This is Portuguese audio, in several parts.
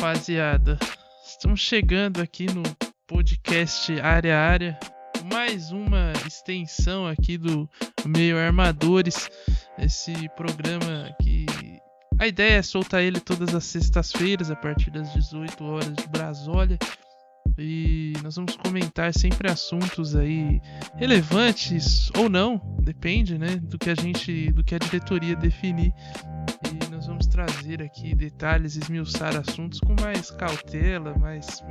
rapaziada, estamos chegando aqui no podcast Área a Área, mais uma extensão aqui do Meio Armadores, esse programa que a ideia é soltar ele todas as sextas-feiras a partir das 18 horas de Brasólia, e nós vamos comentar sempre assuntos aí relevantes ou não, depende, né, do que a diretoria definir. E nós vamos trazer aqui detalhes, esmiuçar assuntos com mais cautela, mais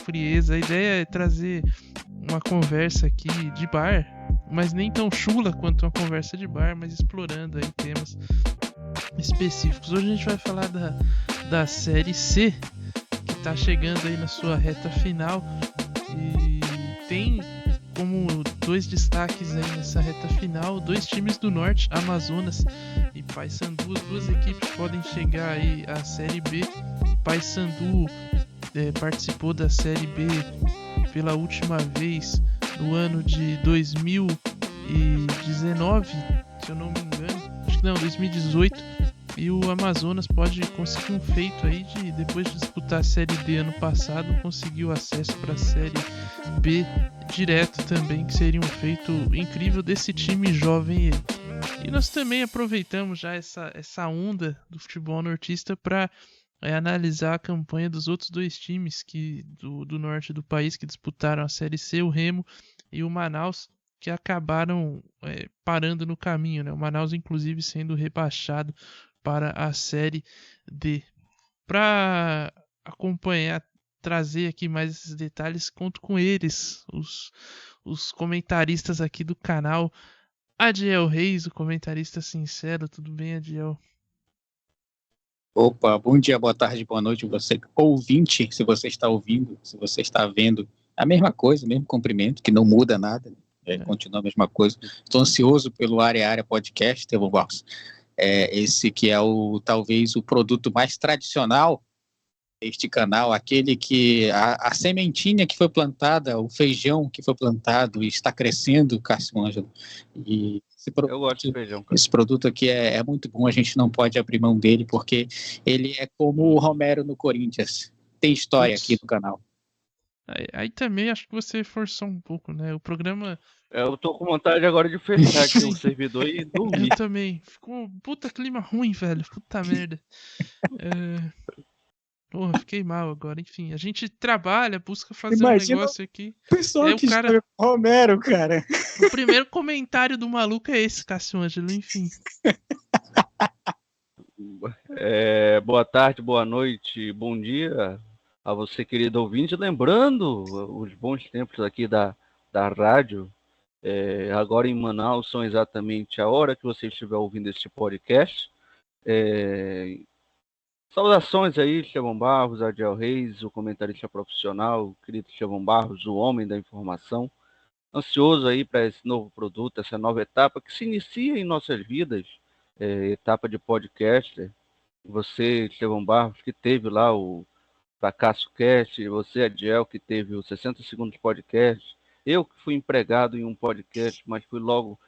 frieza. A ideia é trazer uma conversa aqui de bar, mas nem tão chula quanto uma conversa de bar, mas explorando aí temas específicos. Hoje a gente vai falar da Série C, que tá chegando aí na sua reta final, e tem como dois destaques aí nessa reta final, dois times do Norte, Amazonas e Paysandu. As duas equipes podem chegar aí à Série B. Paysandu participou da Série B pela última vez no ano de 2019, se eu não me engano, acho que não, 2018. E o Amazonas pode conseguir um feito aí de, depois de disputar a Série D ano passado, conseguir o acesso para a Série B direto também, que seria um feito incrível desse time jovem. E nós também aproveitamos já essa onda do futebol nortista para analisar a campanha dos outros dois times do norte do país que disputaram a Série C, o Remo e o Manaus, que acabaram parando no caminho, né? O Manaus, inclusive, sendo rebaixado para a Série D. Para acompanhar, trazer aqui mais esses detalhes, conto com eles, os comentaristas aqui do canal. Adiel Reis, o comentarista sincero. Tudo bem, Adiel? Opa, bom dia, boa tarde, boa noite, você ouvinte, se você está ouvindo, se você está vendo, a mesma coisa, o mesmo cumprimento, que não muda nada, continua a mesma coisa. Estou ansioso pelo Área a Área Podcast, Estevão Barros. Esse que é talvez o produto mais tradicional deste canal, aquele que a sementinha que foi plantada, o feijão que foi plantado e está crescendo, Cássio Ângelo. E eu gosto de feijão, cara. Esse produto aqui é muito bom, a gente não pode abrir mão dele, porque ele é como o Romero no Corinthians. Tem história aqui no canal. Aí também acho que você forçou um pouco, né? O programa... Eu tô com vontade agora de fechar aqui o servidor e dormir. Eu também. Ficou um puta clima ruim, velho. Puta merda. Porra, fiquei mal agora. Enfim, a gente trabalha, busca fazer um negócio aqui. Pessoal que cara... Romero, cara. O primeiro comentário do maluco é esse, Cássio Ângelo, enfim. Boa tarde, boa noite, bom dia a você, querido ouvinte. Lembrando os bons tempos aqui da rádio. Agora em Manaus são exatamente a hora que você estiver ouvindo este podcast. Saudações aí, Estevão Barros, Adiel Reis, o comentarista profissional, o querido Estevão Barros, o homem da informação. Ansioso aí para esse novo produto, essa nova etapa que se inicia em nossas vidas, etapa de podcaster. Você, Estevão Barros, que teve lá o Fracasso Cast, você, Adiel, que teve o 60 Segundos Podcast, eu que fui empregado em um podcast, mas fui logo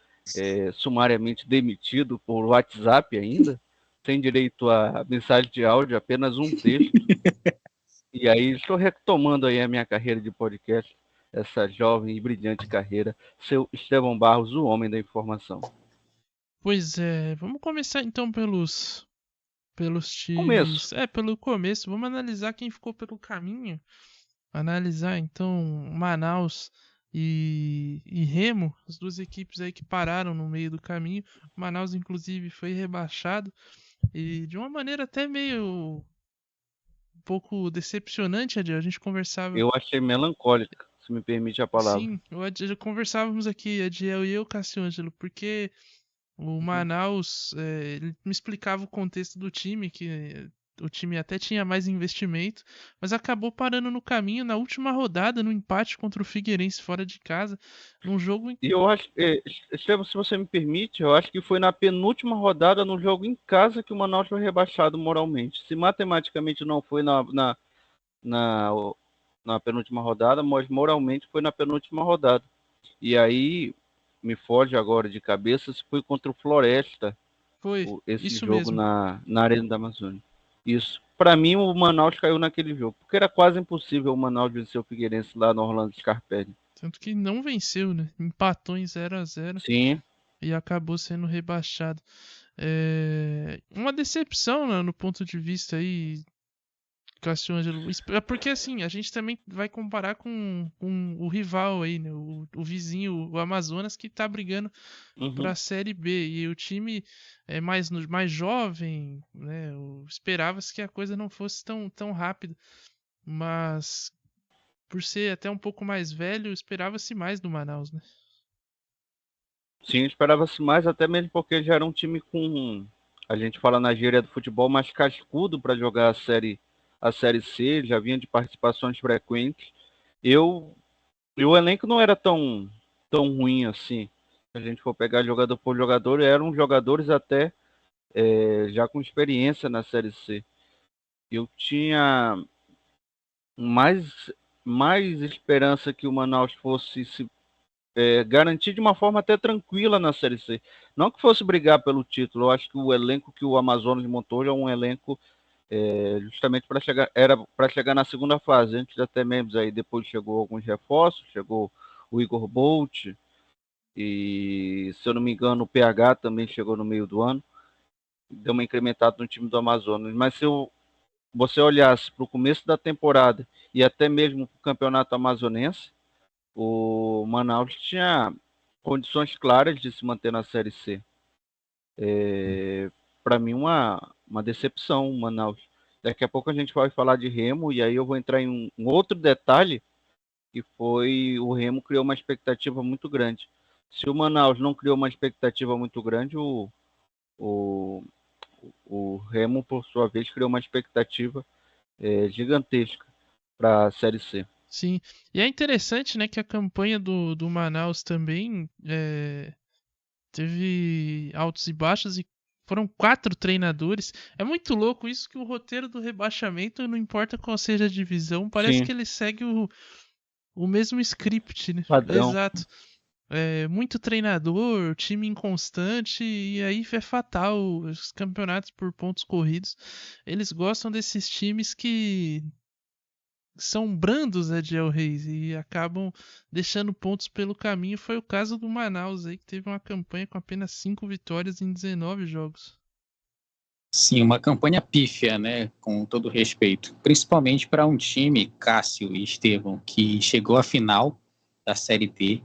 sumariamente demitido por WhatsApp ainda, sem direito a mensagem de áudio, apenas um texto. E aí estou retomando aí a minha carreira de podcast, essa jovem e brilhante carreira, seu Estevão Barros, o homem da informação. Pois vamos começar então pelos times. Começo. Pelo começo. Vamos analisar quem ficou pelo caminho. Analisar então Manaus e Remo, as duas equipes aí que pararam no meio do caminho. Manaus, inclusive, foi rebaixado e de uma maneira até meio um pouco decepcionante, Adiel. A gente conversava... Eu achei melancólica, se me permite a palavra. Sim, conversávamos aqui, Adiel e eu, Cássio Ângelo, porque o Manaus, ele me explicava o contexto do time, que o time até tinha mais investimento, mas acabou parando no caminho na última rodada, no empate contra o Figueirense fora de casa, num jogo... E eu acho, Estevão, se você me permite, eu acho que foi na penúltima rodada, no jogo em casa, que o Manaus foi rebaixado moralmente. Se matematicamente não foi na penúltima rodada, mas moralmente foi na penúltima rodada. E aí, me foge agora de cabeça, se foi contra o Floresta, Foi, esse isso jogo mesmo. na Arena da Amazônia. Isso. Para mim, o Manaus caiu naquele jogo, porque era quase impossível o Manaus vencer o Figueirense lá no Orlando Scarpelli. Tanto que não venceu, né? Empatou em 0-0 Sim, e acabou sendo rebaixado. Uma decepção, né, no ponto de vista aí, Cassiano. Porque assim, a gente também vai comparar com o rival aí, né? O vizinho, o Amazonas, que tá brigando para a Série B. E o time é mais jovem, né? Esperava-se que a coisa não fosse tão rápida. Mas por ser até um pouco mais velho, esperava-se mais do Manaus, né? sim, esperava-se mais, até mesmo porque já era um time com, a gente fala na gíria do futebol, mais cascudo para jogar a série C, já vinha de participações frequentes. Eu, e o elenco não era tão ruim assim. Se a gente for pegar jogador por jogador, eram jogadores até já com experiência na série C. Eu tinha mais, mais esperança que o Manaus fosse se garantir de uma forma até tranquila na Série C. Não que fosse brigar pelo título, eu acho que o elenco que o Amazonas montou é um elenco justamente para chegar na segunda fase. Antes até mesmo aí depois chegou alguns reforços, chegou o Igor Bolt e, se eu não me engano, o PH também chegou no meio do ano, deu uma incrementada no time do Amazonas. Mas se você olhasse para o começo da temporada e até mesmo para o campeonato amazonense, o Manaus tinha condições claras de se manter na Série C. Para mim, uma decepção o Manaus. Daqui a pouco a gente vai falar de Remo, e aí eu vou entrar em um outro detalhe, que foi o Remo criou uma expectativa muito grande. Se o Manaus não criou uma expectativa muito grande, o, o Remo, por sua vez, criou uma expectativa gigantesca para a Série C. Sim, e é interessante, né, que a campanha do Manaus também teve altos e baixos e foram 4 treinadores. É muito louco isso, que o roteiro do rebaixamento, não importa qual seja a divisão, parece Sim, que ele segue o mesmo script, né? padrão. Exato. Muito treinador, time inconstante, e aí é fatal. Os campeonatos por pontos corridos, eles gostam desses times que são brandos, Ediel Reis, e acabam deixando pontos pelo caminho. Foi o caso do Manaus aí, que teve uma campanha com apenas 5 vitórias em 19 jogos. Sim, uma campanha pífia, né? Com todo respeito. Principalmente para um time, Cássio e Estevão, que chegou à final da Série D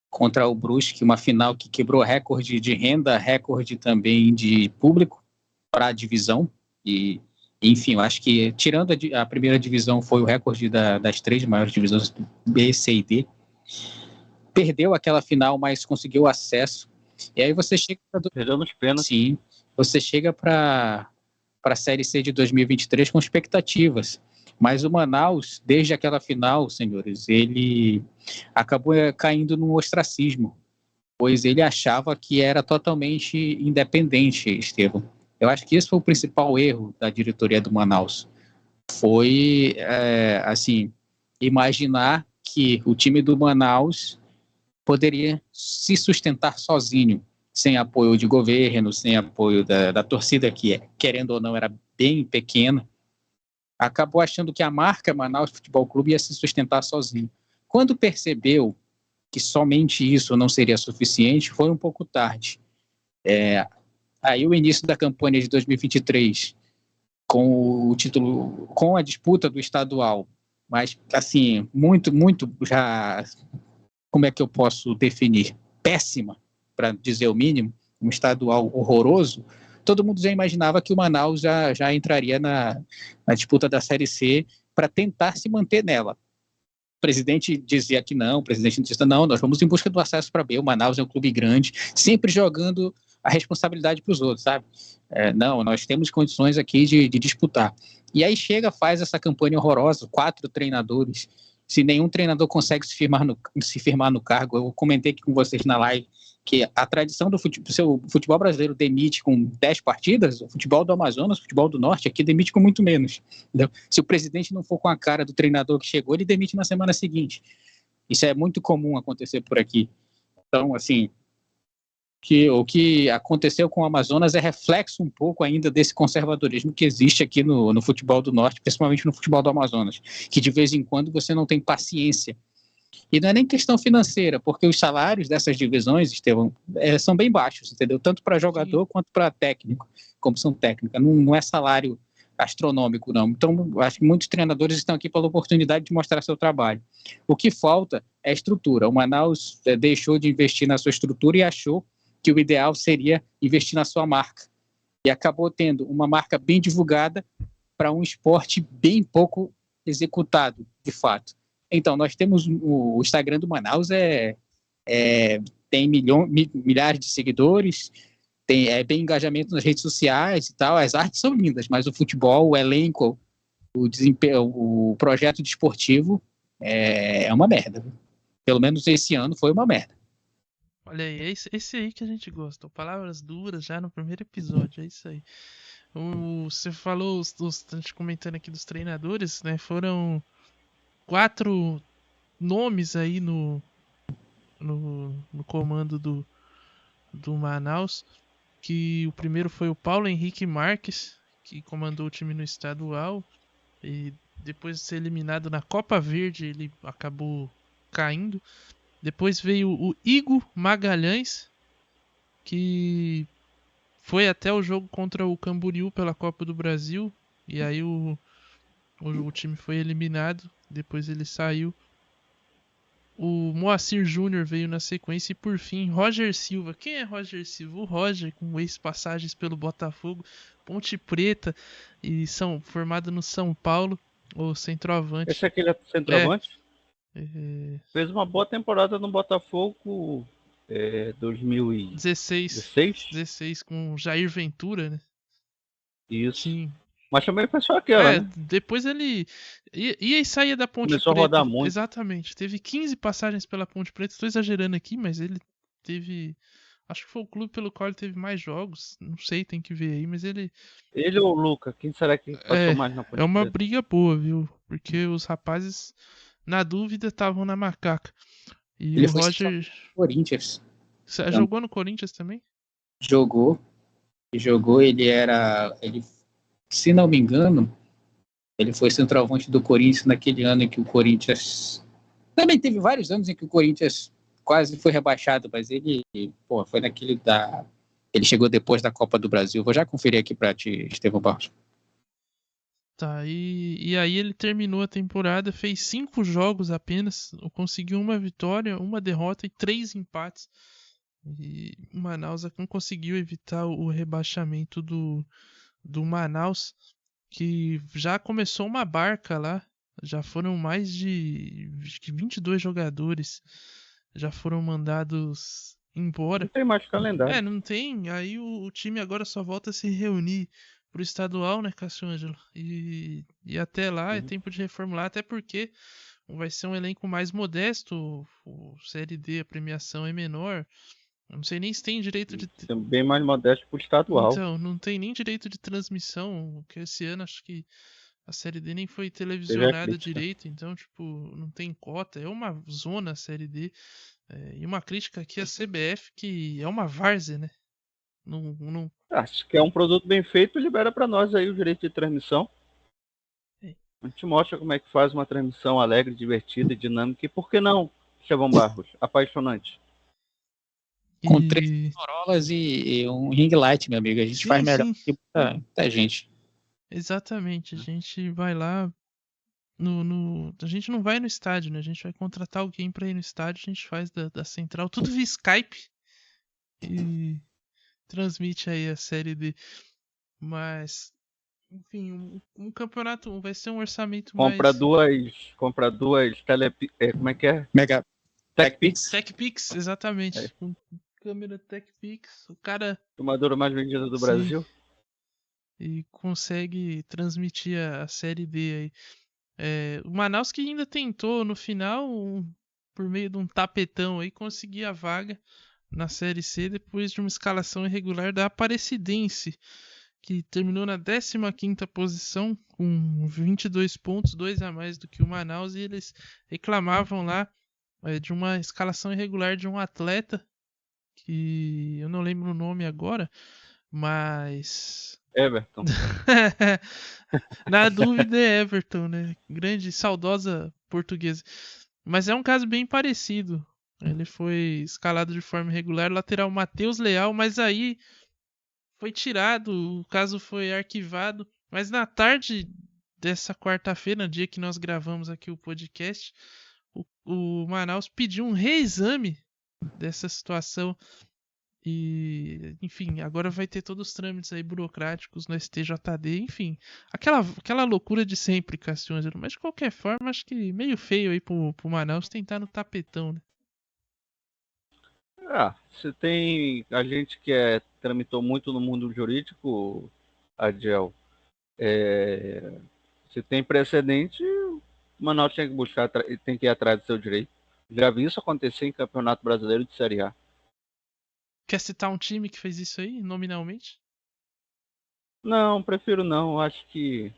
contra o Brusque, uma final que quebrou recorde de renda, recorde também de público para a divisão. E, enfim, eu acho que, tirando a primeira divisão, foi o recorde das 3 maiores divisões, B, C e D. Perdeu aquela final, mas conseguiu acesso. E aí você chega... Perdeu nos pênaltis. Sim, você chega para a Série C de 2023 com expectativas. Mas o Manaus, desde aquela final, senhores, ele acabou caindo num ostracismo, pois ele achava que era totalmente independente, Estevão. Eu acho que esse foi o principal erro da diretoria do Manaus. Foi, assim, imaginar que o time do Manaus poderia se sustentar sozinho, sem apoio de governo, sem apoio da torcida, que, querendo ou não, era bem pequena. Acabou achando que a marca Manaus Futebol Clube ia se sustentar sozinho. Quando percebeu que somente isso não seria suficiente, foi um pouco tarde. Aí o início da campanha de 2023, com o título, com a disputa do estadual, mas assim, muito já, como é que eu posso definir? Péssima, para dizer o mínimo, um estadual horroroso. Todo mundo já imaginava que o Manaus já entraria na disputa da Série C para tentar se manter nela. O presidente dizia que não, o presidente dizia não, nós vamos em busca do acesso para B, o Manaus é um clube grande, sempre jogando a responsabilidade para os outros, sabe? Não, nós temos condições aqui de disputar. E aí chega, faz essa campanha horrorosa, 4 treinadores, se nenhum treinador consegue se firmar no cargo. Eu comentei aqui com vocês na live que a tradição do futebol brasileiro demite com 10 partidas, o futebol do Amazonas, o futebol do Norte, aqui demite com muito menos. Entendeu? Se o presidente não for com a cara do treinador que chegou, ele demite na semana seguinte. Isso é muito comum acontecer por aqui. Então, assim, que o que aconteceu com o Amazonas é reflexo um pouco ainda desse conservadorismo que existe aqui no futebol do Norte, principalmente no futebol do Amazonas, que de vez em quando você não tem paciência. E não é nem questão financeira, porque os salários dessas divisões, Estevão, são bem baixos, entendeu? Tanto para jogador quanto para técnico, comissão técnica. Não é salário astronômico, não. Então, acho que muitos treinadores estão aqui pela oportunidade de mostrar seu trabalho. O que falta é estrutura. O Manaus deixou de investir na sua estrutura e achou que o ideal seria investir na sua marca. E acabou tendo uma marca bem divulgada para um esporte bem pouco executado, de fato. Então, nós temos o Instagram do Manaus, tem milhares de seguidores, tem engajamento nas redes sociais e tal, as artes são lindas, mas o futebol, o elenco, o desempenho, o projeto desportivo é uma merda. Pelo menos esse ano foi uma merda. Olha aí, é esse aí que a gente gosta. Palavras duras já no primeiro episódio, é isso aí. Você falou, a gente comentando aqui dos treinadores, né? Foram 4 nomes aí no comando do Manaus. Que o primeiro foi o Paulo Henrique Marques, que comandou o time no estadual. E depois de ser eliminado na Copa Verde, ele acabou caindo. Depois veio o Igor Magalhães, que foi até o jogo contra o Camboriú pela Copa do Brasil. E aí o time foi eliminado. Depois ele saiu. O Moacir Júnior veio na sequência. E por fim, Roger Silva. Quem é Roger Silva? O Roger, com ex-passagens pelo Botafogo, Ponte Preta, e formado no São Paulo, o centroavante. Esse é aquele centroavante? Fez uma boa temporada no Botafogo 2016 com Jair Ventura, né? Isso. Sim. Mas também foi só aquela, né? Depois ele ia e saía da Ponte Começou Preta. A rodar muito. Exatamente. Teve 15 passagens pela Ponte Preta. Estou exagerando aqui, mas ele teve... Acho que foi o clube pelo qual ele teve mais jogos. Não sei, tem que ver aí, mas ele... Ele ou o Luca? Quem será que passou mais na Ponte Preta? É uma briga boa, viu? Porque os rapazes, na dúvida, estavam na macaca. E ele o Roger... Corinthians. Você jogou no Corinthians também? Jogou, ele, se não me engano, ele foi centroavante do Corinthians naquele ano em que o Corinthians... Também teve vários anos em que o Corinthians quase foi rebaixado, mas ele foi naquele ele chegou depois da Copa do Brasil. Vou já conferir aqui para ti, Estevão Barros. Tá, e aí ele terminou a temporada, fez 5 jogos apenas, conseguiu 1 vitória, 1 derrota e 3 empates. E o Manaus não conseguiu evitar o rebaixamento do Manaus, que já começou uma barca lá. Já foram mais de 22 jogadores, já foram mandados embora. Não tem mais calendário. Não tem. Aí o time agora só volta a se reunir pro estadual, né, Cássio Ângelo? E até lá é tempo de reformular, até porque vai ser um elenco mais modesto. O Série D, a premiação é menor. Eu não sei nem se tem direito de... Bem mais modesto pro estadual. Então, não tem nem direito de transmissão, que esse ano acho que a Série D nem foi televisionada direito, então, tipo, não tem cota. É uma zona a Série D. E uma crítica aqui à CBF, que é uma várzea, né? Não... Acho que é um produto bem feito, libera para nós aí o direito de transmissão. A gente mostra como é que faz uma transmissão alegre, divertida, dinâmica. E por que não, Estevão Barros? Apaixonante. Com 3 Corolas e um ring light, meu amigo. A gente faz melhor que muita gente. Exatamente. A gente vai lá a gente não vai no estádio, né? A gente vai contratar alguém pra ir no estádio. A gente faz da central, tudo via Skype. E transmite aí a Série D. Mas, enfim, um campeonato vai ser um orçamento compra mais... Compra duas como é que é? Mega TechPix. TechPix, exatamente. Com câmera TechPix, o cara... Tomadora mais vendida do Brasil. E consegue transmitir a Série D aí. O Manaus que ainda tentou no final, por meio de um tapetão aí, conseguir a vaga na Série C depois de uma escalação irregular da Aparecidense, que terminou na 15ª posição com 22 pontos, 2 a mais do que o Manaus, e eles reclamavam lá de uma escalação irregular de um atleta que eu não lembro o nome agora, mas Everton. na dúvida é Everton, né? Grande, saudosa portuguesa. Mas é um caso bem parecido. Ele foi escalado de forma irregular, lateral Matheus Leal, mas aí foi tirado, o caso foi arquivado. Mas na tarde dessa quarta-feira, no dia que nós gravamos aqui o podcast, o Manaus pediu um reexame dessa situação. E, enfim, agora vai ter todos os trâmites aí burocráticos no STJD, enfim. Aquela loucura de sempre, Cassiano. Mas de qualquer forma, acho que meio feio aí pro Manaus tentar no tapetão, né? Você tem a gente que tramitou muito no mundo jurídico, Adiel. Se tem precedente, o Manaus tem que ir atrás do seu direito. Já vi isso acontecer em Campeonato Brasileiro de Série A. Quer citar um time que fez isso aí, nominalmente? Não, prefiro não. Acho que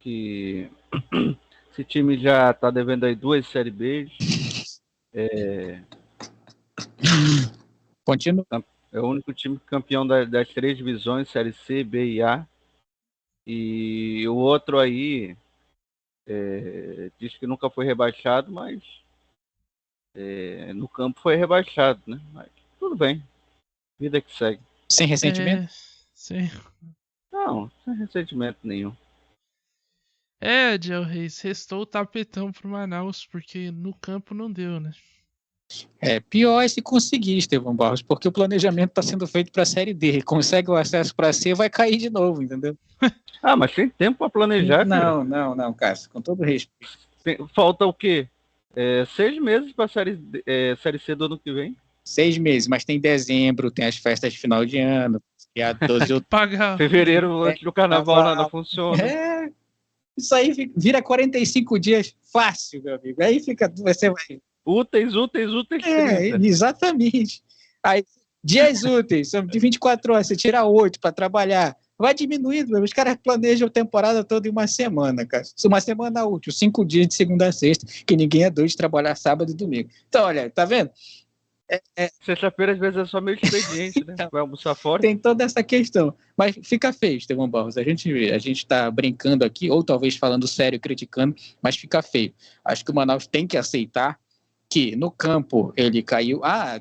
esse time já tá devendo aí 2 Série B. Continua. É o único time campeão das 3 divisões, Série C, B e A. E o outro aí diz que nunca foi rebaixado, mas no campo foi rebaixado, né? Mas tudo bem. Vida que segue. Sem ressentimento? Sim. Não, sem ressentimento nenhum. Diel Reis, restou o tapetão pro Manaus, porque no campo não deu, né? Pior é se conseguir, Estevão Barros, porque o planejamento está sendo feito para a Série D. Consegue o acesso para C, vai cair de novo, entendeu? Mas tem tempo para planejar, cara. Não, Cássio, com todo respeito. Falta o quê? 6 meses para Série C do ano que vem. 6 meses, mas tem dezembro, tem as festas de final de ano, dia 12 de outubro. Fevereiro, antes do carnaval, nada funciona. Isso aí vira 45 dias fácil, meu amigo. Aí você vai... Úteis. Exatamente. Aí, dias úteis, são de 24 horas, você tira 8 para trabalhar. Vai diminuindo, os caras planejam a temporada toda em uma semana, cara. Uma semana útil, 5 dias de segunda a sexta, que ninguém é doido de trabalhar sábado e domingo. Então, olha, tá vendo? Sexta-feira, às vezes, é só meio expediente, né? Vai almoçar fora. Tem toda essa questão. Mas fica feio, Estevão Barros. A gente tá brincando aqui, ou talvez falando sério, criticando, mas fica feio. Acho que o Manaus tem que aceitar que no campo ele caiu.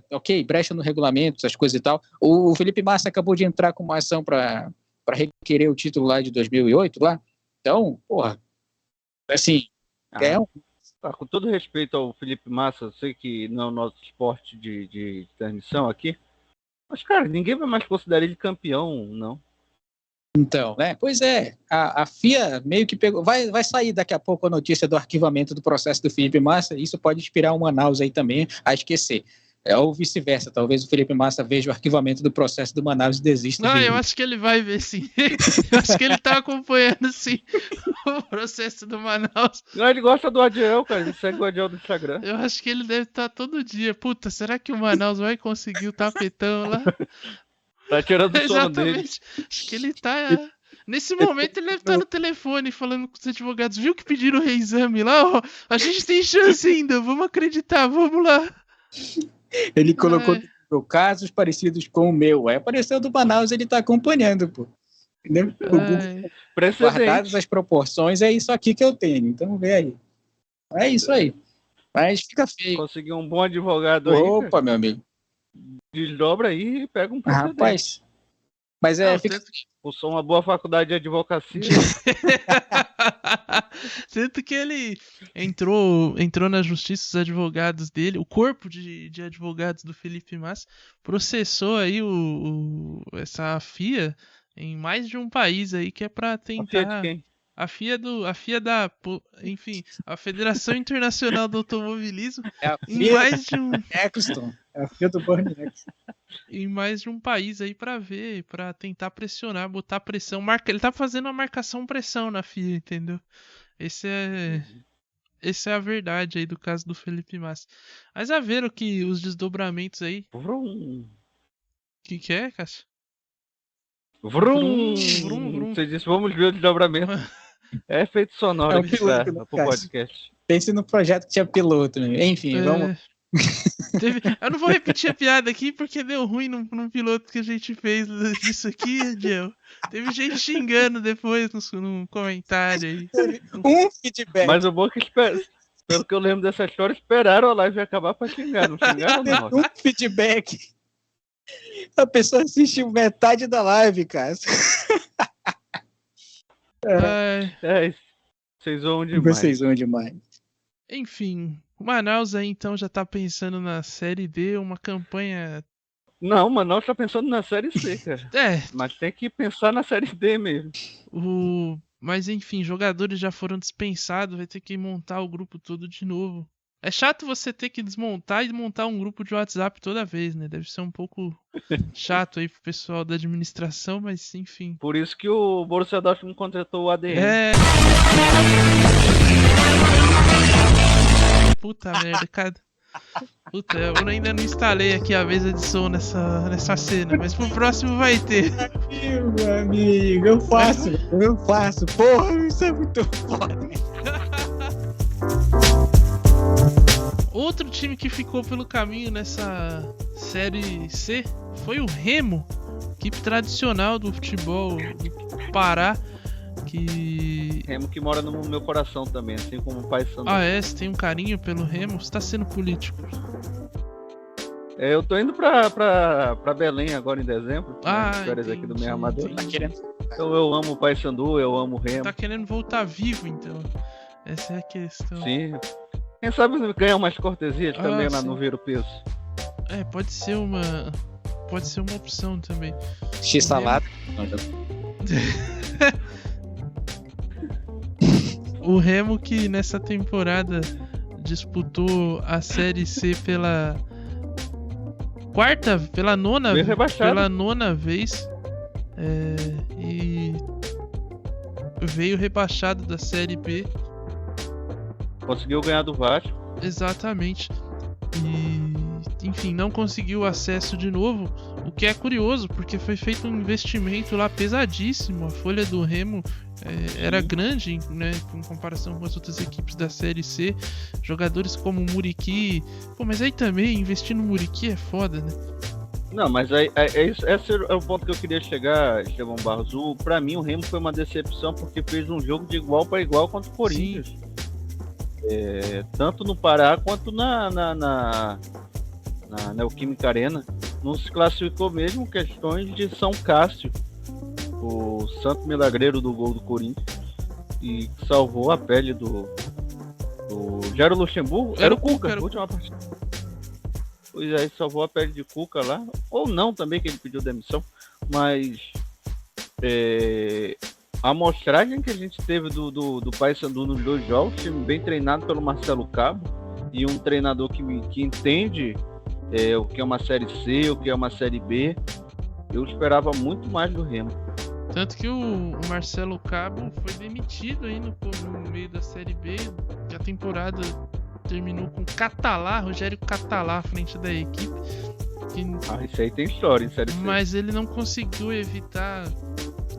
Ok, brecha no regulamento, essas coisas e tal. O Felipe Massa acabou de entrar com uma ação para requerer o título lá de 2008, lá. Então, porra, assim, com todo respeito ao Felipe Massa, eu sei que não é o nosso esporte de transmissão aqui, mas, cara, ninguém vai mais considerar ele campeão, não. Então, né? Pois é, a FIA meio que pegou. Vai sair daqui a pouco a notícia do arquivamento do processo do Felipe Massa. Isso pode inspirar o Manaus aí também a esquecer. Ou vice-versa, talvez o Felipe Massa veja o arquivamento do processo do Manaus e desista. Eu acho que ele vai ver, sim. Eu acho que ele tá acompanhando, sim, o processo do Manaus. Não, ele gosta do Adiel, cara. Ele segue o Adiel no Instagram. Eu acho que ele deve estar todo dia. Puta, será que o Manaus vai conseguir o tapetão lá? Tá tirando o sono dele. Exatamente. Acho que ele tá... Nesse momento ele deve estar no telefone falando com os advogados. Viu que pediram o reexame lá? Ó, a gente tem chance ainda. Vamos acreditar, vamos lá. Ele colocou casos parecidos com o meu. Aí apareceu do Manaus, ele tá acompanhando, pô. Entendeu? Guardadas as proporções, é isso aqui que eu tenho. Então vê aí. É isso aí. Mas fica feio. Conseguiu um bom advogado aí. Opa, meu amigo. Desdobra aí e pega um precedente. Rapaz. Mas Cursou uma boa faculdade de advocacia. Tanto que ele entrou na justiça, os advogados dele, o corpo de advogados do Felipe Massa, processou aí essa FIA em mais de um país aí, que é pra tentar... A FIA enfim, a Federação Internacional do Automobilismo, em mais de um... Eccleston, é a FIA do Bernie Eccleston. Em mais de um país aí pra tentar pressionar, botar pressão. Ele tá fazendo uma marcação-pressão na FIA, entendeu? Essa é a verdade aí do caso do Felipe Massa. Mas a ver os desdobramentos aí. O que é, Cássio? Vrum. Você disse, vamos ver o desdobramento. É efeito sonoro pro podcast. Pense no projeto que tinha piloto, né? Enfim, vamos. Eu não vou repetir a piada aqui porque deu ruim no piloto que a gente fez disso aqui, Adiel. Teve gente xingando depois no comentário aí. Um feedback. Mas o bom é que, pelo que eu lembro dessa história, esperaram a live acabar pra xingar. Não xingaram, não. Um feedback. A pessoa assistiu metade da live, cara. Vocês zoam demais. Vocês zoam demais. Enfim, o Manaus aí então já tá pensando na Série D, uma campanha... Não, o Manaus tá pensando na Série C, cara. Mas tem que pensar na Série D mesmo. Mas enfim, jogadores já foram dispensados, vai ter que montar o grupo todo de novo. É chato você ter que desmontar e montar um grupo de WhatsApp toda vez, né? Deve ser um pouco chato aí pro pessoal da administração, mas enfim. Por isso que o Borussia Dortmund contratou o ADM. Puta merda, cara. Puta, eu ainda não instalei aqui a mesa de som nessa cena, mas pro próximo vai ter. Meu amigo, eu faço. Porra, isso é muito foda. Outro time que ficou pelo caminho nessa Série C foi o Remo, equipe tradicional do futebol do Pará. Remo que mora no meu coração também, assim como o Paysandu. Você tem um carinho pelo Remo? Você tá sendo político? Eu tô indo pra Belém agora em dezembro, férias aqui do meu armador. Então eu amo o Paysandu, eu amo o Remo. Tá querendo voltar vivo, então. Essa é a questão. Sim. Quem sabe ganhar umas cortesias também lá no Viro Peso. Pode ser uma opção também. X-salada. O Remo que nessa temporada disputou a Série C pela nona vez e veio rebaixado da Série B. Conseguiu ganhar do Vasco. Exatamente. E, enfim, não conseguiu acesso de novo, o que é curioso, porque foi feito um investimento lá pesadíssimo. A folha do Remo era grande, né, em comparação com as outras equipes da Série C. Jogadores como o Muriqui. Mas aí também, investir no Muriqui é foda, né? Não, mas esse é o ponto que eu queria chegar, Estevão Barros. Pra mim, o Remo foi uma decepção porque fez um jogo de igual para igual contra o Corinthians. Sim. Tanto no Pará quanto na Neoquímica Arena. Não se classificou mesmo questões de São Cássio, o santo milagreiro do gol do Corinthians, e salvou a pele do Jairo Luxemburgo. Era o Cuca, a última partida. Pois é, salvou a pele de Cuca lá, ou não também, que ele pediu demissão, mas a amostragem que a gente teve do Paysandu nos 2 jogos, time bem treinado pelo Marcelo Cabo, e um treinador que entende o que é uma Série C, o que é uma Série B. Eu esperava muito mais do Remo. Tanto que o Marcelo Cabo foi demitido aí no meio da Série B. A temporada terminou com Rogério Catalá à frente da equipe. Isso aí tem história em Série C. Mas ele não conseguiu evitar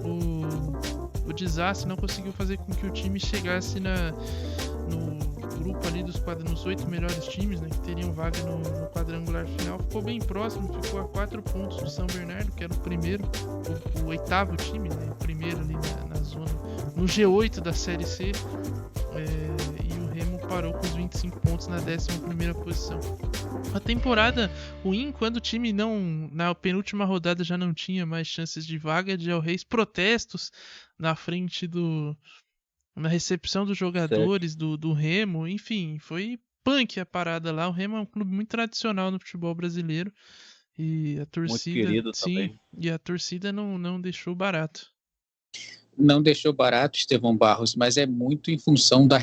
o desastre, não conseguiu fazer com que o time chegasse no grupo ali nos 8 melhores times, né, que teriam vaga no quadrangular final. Ficou bem próximo, ficou a 4 pontos do São Bernardo, que era o primeiro, o 8º time, né, o primeiro ali na zona, no G8 da Série C, e o Remo parou com os 25 pontos na 11ª posição. A temporada ruim, quando o time na penúltima rodada já não tinha mais chances de vaga. De El Reis, protestos na frente na recepção dos jogadores do Remo. Enfim, foi punk a parada lá. O Remo é um clube muito tradicional no futebol brasileiro e a torcida, muito querido também. E a torcida não deixou barato. Não deixou barato, Estevão Barros, mas é muito em função da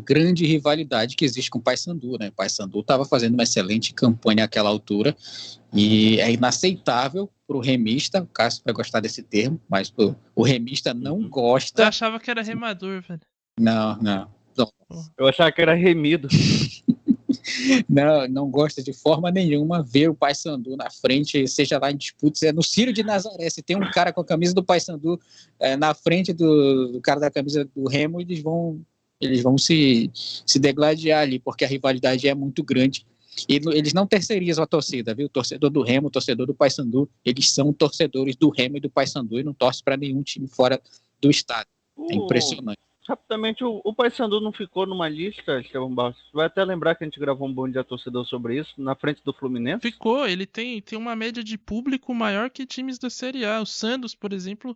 grande rivalidade que existe com o Paysandu, né? O Paysandu estava fazendo uma excelente campanha àquela altura e é inaceitável para o remista, o Cássio vai gostar desse termo, mas o remista não gosta. Eu achava que era remador, velho. Não. Eu achava que era remido. Não gosta de forma nenhuma ver o Paysandu na frente, seja lá em disputas, no Círio de Nazaré, se tem um cara com a camisa do Paysandu na frente do cara da camisa do Remo, eles vão se degladiar ali, porque a rivalidade é muito grande. E eles não terceirizam a torcida, viu? O torcedor do Remo, o torcedor do Paysandu, eles são torcedores do Remo e do Paysandu e não torcem para nenhum time fora do estado. É impressionante. Rapidamente, o Paysandu não ficou numa lista, Estevão Barros? Vai até lembrar que a gente gravou um Bom Dia Torcedor sobre isso, na frente do Fluminense? Ficou, ele tem uma média de público maior que times da Série A. O Santos, por exemplo,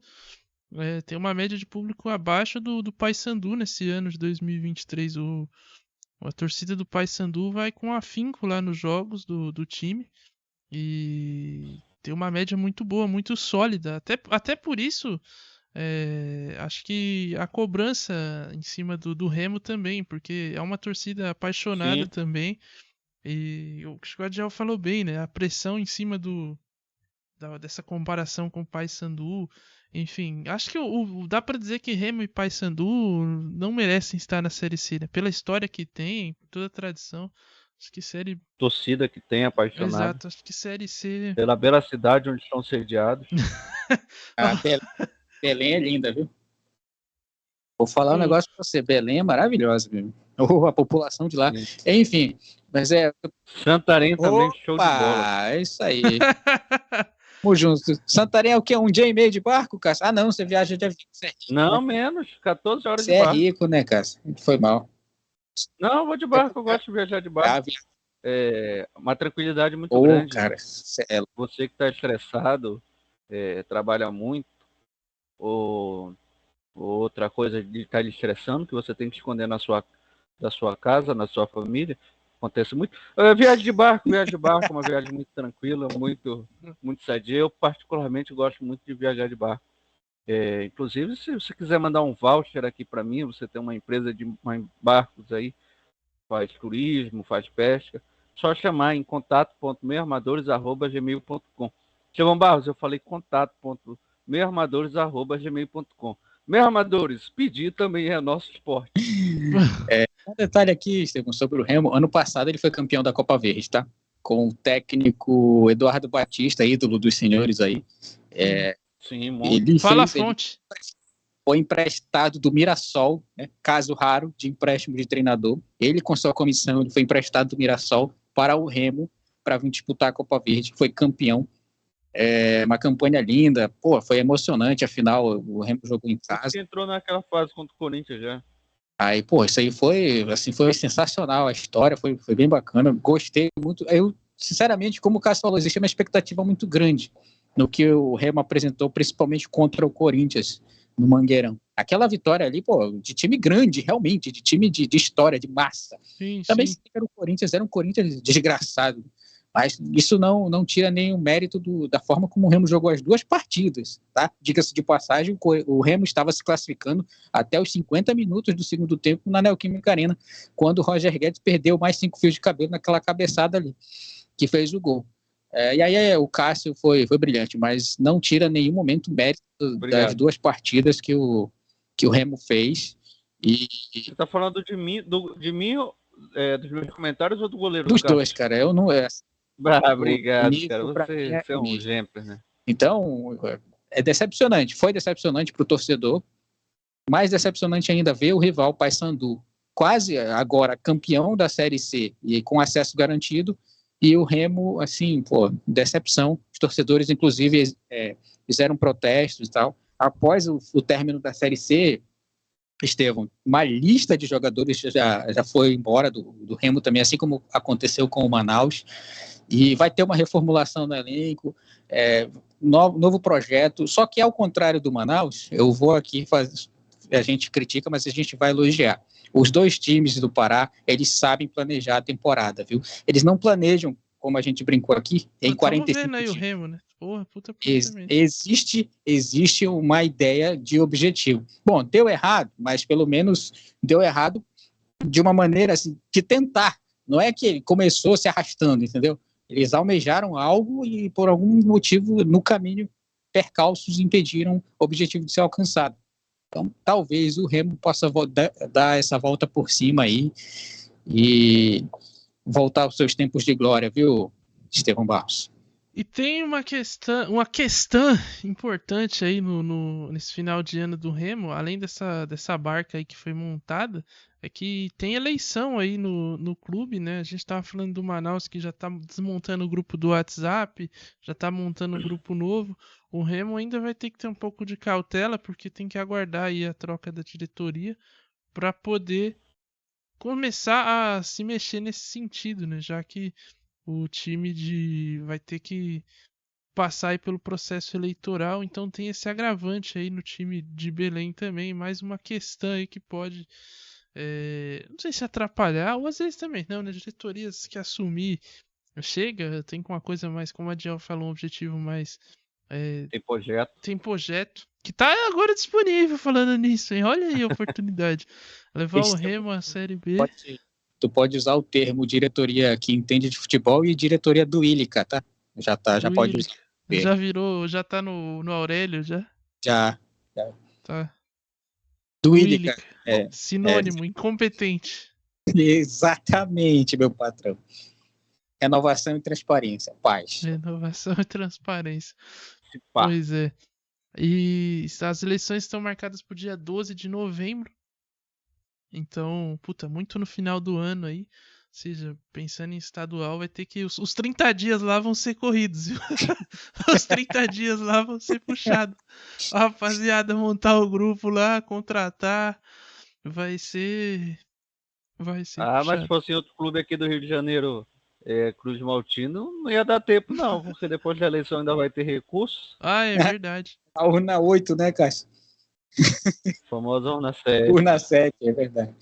tem uma média de público abaixo do Paysandu nesse ano de 2023. A torcida do Paysandu vai com afinco lá nos jogos do time e tem uma média muito boa, muito sólida. Até por isso, acho que a cobrança em cima do Remo também, porque é uma torcida apaixonada. Sim. Também. E o que o Adiel falou bem, né? A pressão em cima dessa comparação com o Paysandu. Enfim, acho que dá pra dizer que Remo e Paysandu não merecem estar na Série C, né? Pela história que tem, por toda a tradição. Acho que Série... Torcida que tem apaixonado. Exato, acho que Série C... Pela bela cidade onde estão sediados. Belém é linda, viu? Vou falar um negócio pra você. Belém é maravilhosa, mesmo. A população de lá. Sim. Enfim, mas Santarém também, show de bola. É isso aí. Vamos juntos. Santarém é o quê? Um dia e meio de barco, Cássio? Ah, não, você viaja de avião. Não, menos. 14 horas de barco. Você é rico, né, Cássio? Foi mal. Não, eu vou de barco, eu gosto de viajar de barco. É uma tranquilidade muito grande. Cara, Você que está estressado, trabalha muito, ou outra coisa de estar lhe estressando, que você tem que esconder da sua casa, na sua família, acontece muito. Viagem de barco, uma viagem muito tranquila, muito sadia. Eu particularmente gosto muito de viajar de barco. Inclusive, se você quiser mandar um voucher aqui para mim, você tem uma empresa de barcos aí, faz turismo, faz pesca, só chamar em contato.meiarmadores@gmail.com. Estevão Barros, eu falei contato.meiarmadores@gmail.com. Meus Armadores, pedir também é nosso esporte. Um detalhe aqui, Estevão, sobre o Remo. Ano passado ele foi campeão da Copa Verde, tá? Com o técnico Eduardo Batista, ídolo dos senhores aí. Sim, Fala a fonte. Ele foi emprestado do Mirassol, né? Caso raro de empréstimo de treinador. Ele, com sua comissão, ele foi emprestado do Mirassol para o Remo, para vir disputar a Copa Verde. Foi campeão. Uma campanha linda, foi emocionante, afinal o Remo jogou em casa. Você entrou naquela fase contra o Corinthians já. Aí, isso aí foi sensacional, a história foi bem bacana, gostei muito. Eu, sinceramente, como o Cássio falou, existia uma expectativa muito grande no que o Remo apresentou, principalmente contra o Corinthians, no Mangueirão. Aquela vitória ali, de time grande, realmente, de time de história, de massa. Sim, também sim. Era um Corinthians desgraçado. Mas isso não tira nenhum mérito da forma como o Remo jogou as duas partidas, tá? Diga-se de passagem, o Remo estava se classificando até os 50 minutos do segundo tempo na Neoquímica Arena, quando o Roger Guedes perdeu mais 5 fios de cabelo naquela cabeçada ali, que fez o gol. E aí o Cássio foi brilhante, mas não tira nenhum momento mérito das duas partidas que o Remo fez. Você está falando de mim, dos meus comentários ou do goleiro? Dos dois, cara. Eu não... obrigado, cara. Você é um exemplo, né? Então, é decepcionante. Foi decepcionante para o torcedor. Mais decepcionante ainda ver o rival Paysandu quase agora campeão da Série C e com acesso garantido. E o Remo, assim, decepção. Os torcedores, inclusive, fizeram protestos e tal. Após o término da Série C, Estevão, uma lista de jogadores já foi embora do Remo também, assim como aconteceu com o Manaus. E vai ter uma reformulação no elenco, novo projeto. Só que, ao contrário do Manaus, eu vou aqui a gente critica, mas a gente vai elogiar. Os dois times do Pará, eles sabem planejar a temporada, viu? Eles não planejam, como a gente brincou aqui, em 45 vendo aí o Remo, né? Puta existe uma ideia de objetivo. Bom, deu errado, mas pelo menos deu errado de uma maneira assim, de tentar. Não é que ele começou se arrastando, entendeu? Eles almejaram algo e, por algum motivo, no caminho, percalços impediram o objetivo de ser alcançado. Então, talvez o Remo possa dar essa volta por cima aí e voltar aos seus tempos de glória, viu, Estevão Barros? E tem uma questão importante aí nesse final de ano do Remo, além dessa barca aí que foi montada, é que tem eleição aí no clube, né? A gente tava falando do Manaus que já tá desmontando o grupo do WhatsApp, já tá montando um grupo novo. O Remo ainda vai ter que ter um pouco de cautela, porque tem que aguardar aí a troca da diretoria para poder começar a se mexer nesse sentido, né? Já que o time vai ter que passar aí pelo processo eleitoral, então tem esse agravante aí no time de Belém também, mais uma questão aí que pode, não sei se atrapalhar, ou às vezes também não, né? Diretorias que assumir chega, tem com uma coisa mais, como a Diel falou, um objetivo mais. Tem projeto. Que tá agora disponível falando nisso, hein? Olha aí a oportunidade. Levar o Esse Remo à Série B. Tu pode usar o termo diretoria que entende de futebol e diretoria do Illica, tá? Já Do pode Illica. usar. Já virou, já tá no Aurélio, já? Já. Tá. Do Do Illica. Illica. Sinônimo, incompetente. Exatamente, meu patrão. Renovação e transparência. Paz. Renovação e transparência. Pá. Pois é. E as eleições estão marcadas pro dia 12 de novembro. Então, puta, muito no final do ano aí. Ou seja, pensando em estadual, vai ter que. Os 30 dias lá vão ser corridos, viu? Os 30 dias lá vão ser puxados. A rapaziada montar o grupo lá, contratar. Vai ser. Vai ser Mas se puxado. fosse em outro clube aqui do Rio de Janeiro, Cruz Maltino, não ia dar tempo, não, porque depois da eleição ainda vai ter recurso. Ah, é verdade. A urna 8, né, Cássio? Famosa urna 7. Urna 7, é verdade.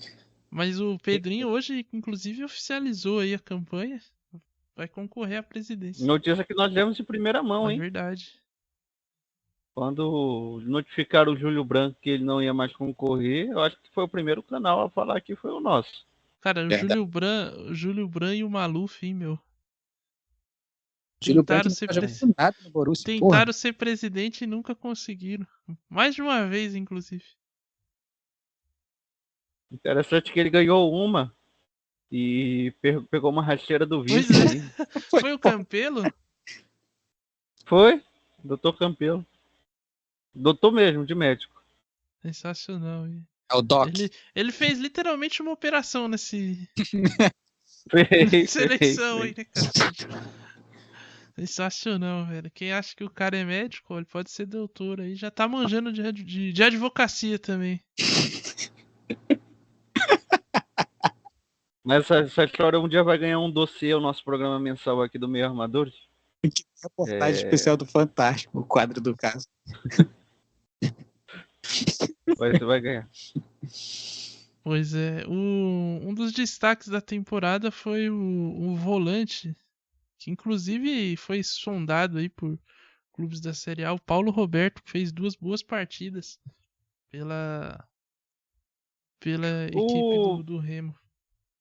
Mas o Pedrinho hoje, inclusive, oficializou aí a campanha. Vai concorrer à presidência. Notícia que nós demos em primeira mão, É hein? verdade. Quando notificaram o Júlio Branco que ele não ia mais concorrer, eu acho que foi o primeiro canal a falar que foi o nosso. Cara, o Verdade. Júlio Bran e o Maluf, hein, meu? Júlio Branco Tentaram não ser, tá jogando nada no Borussia, tentaram ser presidente e nunca conseguiram. Mais de uma vez, inclusive. Interessante que ele ganhou uma e pegou uma rasteira do Pois vice. é. Aí. Foi o Campelo? Foi, doutor Campelo. Doutor mesmo, de médico. Sensacional, hein? É o Doc. Ele fez literalmente uma operação nessa Fez. eleição aí, né, cara? Sensacional, velho. Quem acha que o cara é médico, ele pode ser doutor aí. Já tá manjando de advocacia também. Mas essa história um dia vai ganhar um dossiê, o nosso programa mensal aqui do Meio Armadores. Reportagem especial do Fantástico, o quadro do caso. Você vai ganhar. Pois é. Um dos destaques da temporada foi o volante, que inclusive foi sondado aí por clubes da Série A, o Paulo Roberto, que fez 2 boas partidas pela equipe do Remo.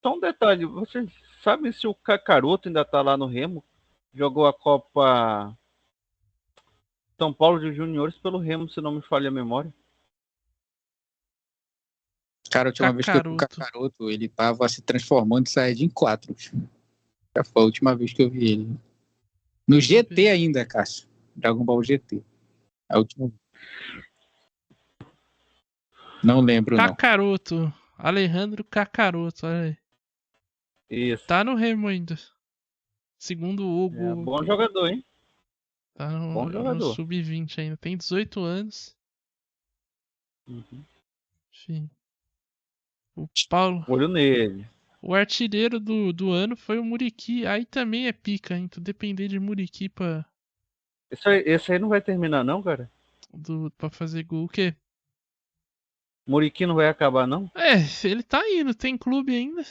Só um detalhe, vocês sabem se o Cacaroto ainda tá lá no Remo? Jogou a Copa São Paulo de Juniores pelo Remo, se não me falha a memória. Cara, a última vez que eu vi o Cacaroto, ele tava se transformando em Saiyajin 4. Já foi a última vez que eu vi ele. No GT ainda, Cássio. Dragon Ball GT. A última. Não lembro, Cacaroto. Alejandro Cacaroto, olha aí. Isso. Tá no Remo ainda. Segundo o Hugo. Bom jogador, hein? Tá no sub-20 ainda. Tem 18 anos. Uhum. Enfim. O Paulo. Olho nele. O artilheiro do ano foi o Muriqui. Aí também é pica, hein? Tu depender de Muriqui pra. Esse aí não vai terminar, não, cara? Pra fazer gol. O quê? Muriqui não vai acabar, não? Ele tá indo. Tem clube ainda.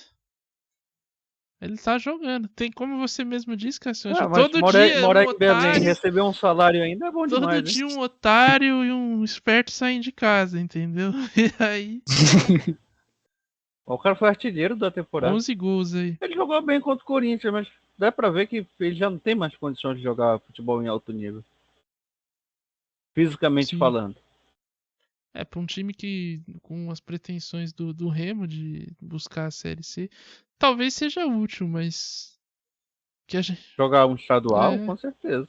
Ele tá jogando. Tem, como você mesmo disse, Cassiano. Todo dia morar em Belém, receber um salário ainda é bom demais. Todo dia um otário e um esperto saem de casa, entendeu? E aí... O cara foi artilheiro da temporada. 11 gols aí. Ele jogou bem contra o Corinthians, mas dá pra ver que ele já não tem mais condições de jogar futebol em alto nível. Fisicamente falando. Pra um time que, com as pretensões do Remo de buscar a Série C, talvez seja útil, mas Que a gente... Jogar um estadual, É. com certeza.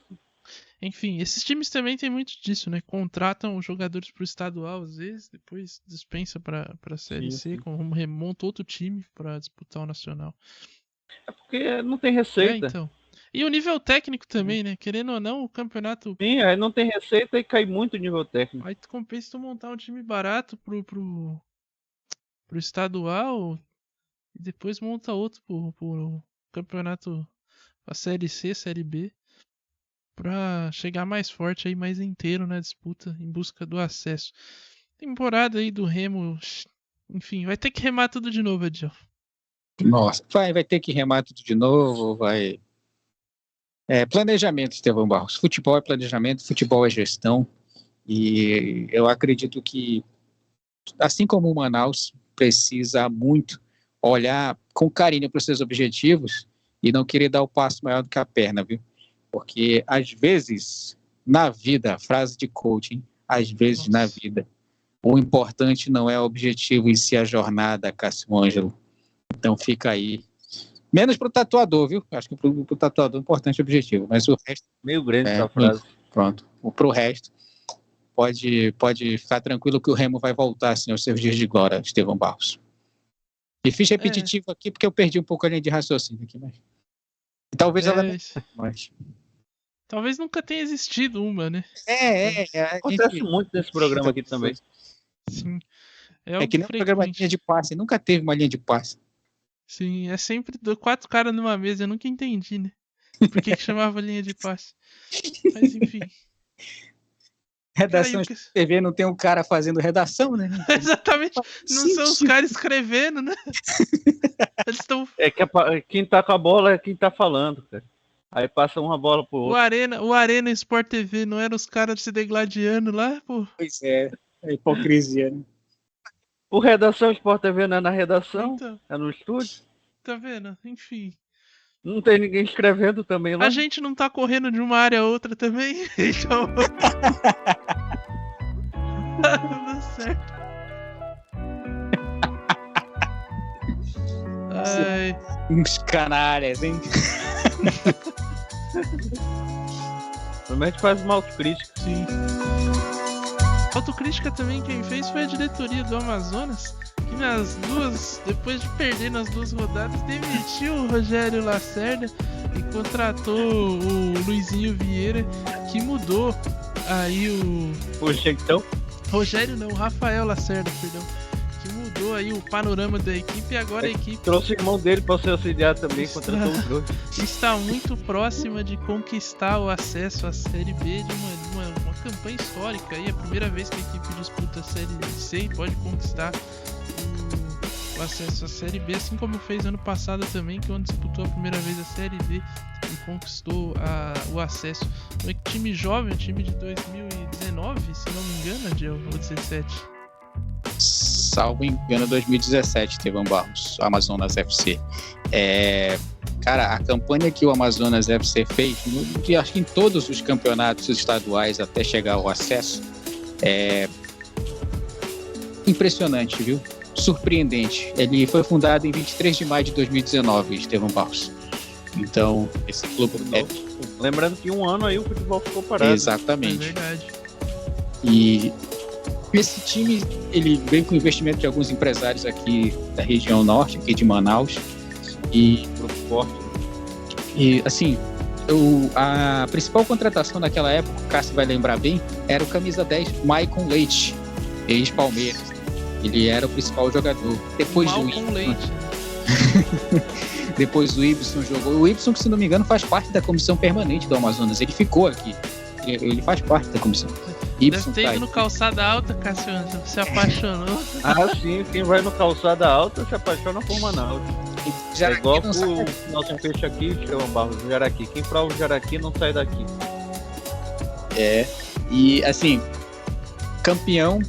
Enfim, esses times também tem muito disso, né? Contratam os jogadores pro estadual às vezes, depois dispensa pra Série C, remonta outro time pra disputar o nacional. É porque não tem É, receita. então. E o nível técnico também, né? Querendo ou não, o campeonato. Sim, aí não tem receita e cai muito o nível técnico. Aí compensa tu montar um time barato pro estadual e depois monta outro pro campeonato, a Série C, Série B, pra chegar mais forte aí, mais inteiro na disputa em busca do acesso. Temporada aí do Remo, enfim, vai ter que remar tudo de novo, Adil. Nossa, vai ter que remar tudo de novo, vai... planejamento, Estevão Barros. Futebol é planejamento, futebol é gestão. E eu acredito que, assim como o Manaus precisa muito olhar com carinho para os seus objetivos e não querer dar o passo maior do que a perna, viu? Porque, às vezes, na vida, frase de coaching, às vezes na vida, o importante não é o objetivo em si, a jornada, Cássio Ângelo. Então fica aí. Menos pro tatuador, viu? Acho que pro tatuador é importante o objetivo, mas o resto... Meio grande essa frase. Pronto. Pro resto, pode ficar tranquilo que o Remo vai voltar assim, aos seus dias de glória, Estevão Barros. E fiz repetitivo aqui porque eu perdi um pouco a linha de raciocínio aqui, mas... Talvez ela não... Mas... Talvez nunca tenha existido uma, né? Acontece muito nesse programa aqui também. Sim. É que nem um programa de linha de passe, nunca teve uma linha de passe. Sim, é sempre 4 caras numa mesa, eu nunca entendi, né? Por que chamava linha de passe? Mas enfim. Redação de TV não tem um cara fazendo redação, né? Exatamente, não são os caras escrevendo, né? Eles estão... quem tá com a bola é quem tá falando, cara. Aí passa uma bola pro outro. O Arena Sport TV não eram os caras se degladiando lá, pô? Pois é hipocrisia, né? O Redação Sport TV não é na redação, então, é no estúdio. Tá vendo? Enfim. Não tem ninguém escrevendo também lá. A gente não tá correndo de uma área a outra também, então... Tudo certo. Ai. Uns canalhas, hein? Normalmente faz uma autocrítica. Sim. Autocrítica também quem fez foi a diretoria do Amazonas, que depois de perder nas 2 rodadas, demitiu o Rogério Lacerda e contratou o Luizinho Vieira, que mudou aí o jeitão? Rogério não, Rafael Lacerda, perdão. Que mudou aí o panorama da equipe e agora a equipe... Trouxe o irmão dele para ser auxiliar também, contratou os dois. Está muito próxima de conquistar o acesso à Série B de uma campanha histórica. Aí é a primeira vez que a equipe disputa a Série C e pode conquistar o acesso à Série B, assim como fez ano passado também, que onde disputou a primeira vez a Série D e conquistou o acesso. Um time jovem, um time de 2019, se não me engano, Adiel, ou 17. Salvo engano, 2017, Estevão Barros, Amazonas FC. Cara, a campanha que o Amazonas FC fez, acho que em todos os campeonatos estaduais até chegar ao acesso, impressionante, viu? Surpreendente. Ele foi fundado em 23 de maio de 2019, Estevão Barros. Então, esse clube... Lembrando que um ano aí o futebol ficou parado. Exatamente. É verdade. E esse time, ele veio com investimento de alguns empresários aqui da região norte, aqui de Manaus. E assim, a principal contratação naquela época, o Cássio vai lembrar bem, era o camisa 10, Maicon Leite, ex-Palmeiras. Ele era o principal jogador. Depois do Leite. Depois o Ibson jogou. O Ibson, que se não me engano, faz parte da comissão permanente do Amazonas. Ele ficou aqui. Ele faz parte da comissão. Ibson deve ter ido no Calçada Alta, Cassiano, se apaixonou. Sim, quem vai no Calçada Alta se apaixona por Manaus. É igual o nosso peixe aqui, Estevão Barros, o Jaraqui. Quem prova o Jaraqui não sai daqui. E assim, campeão.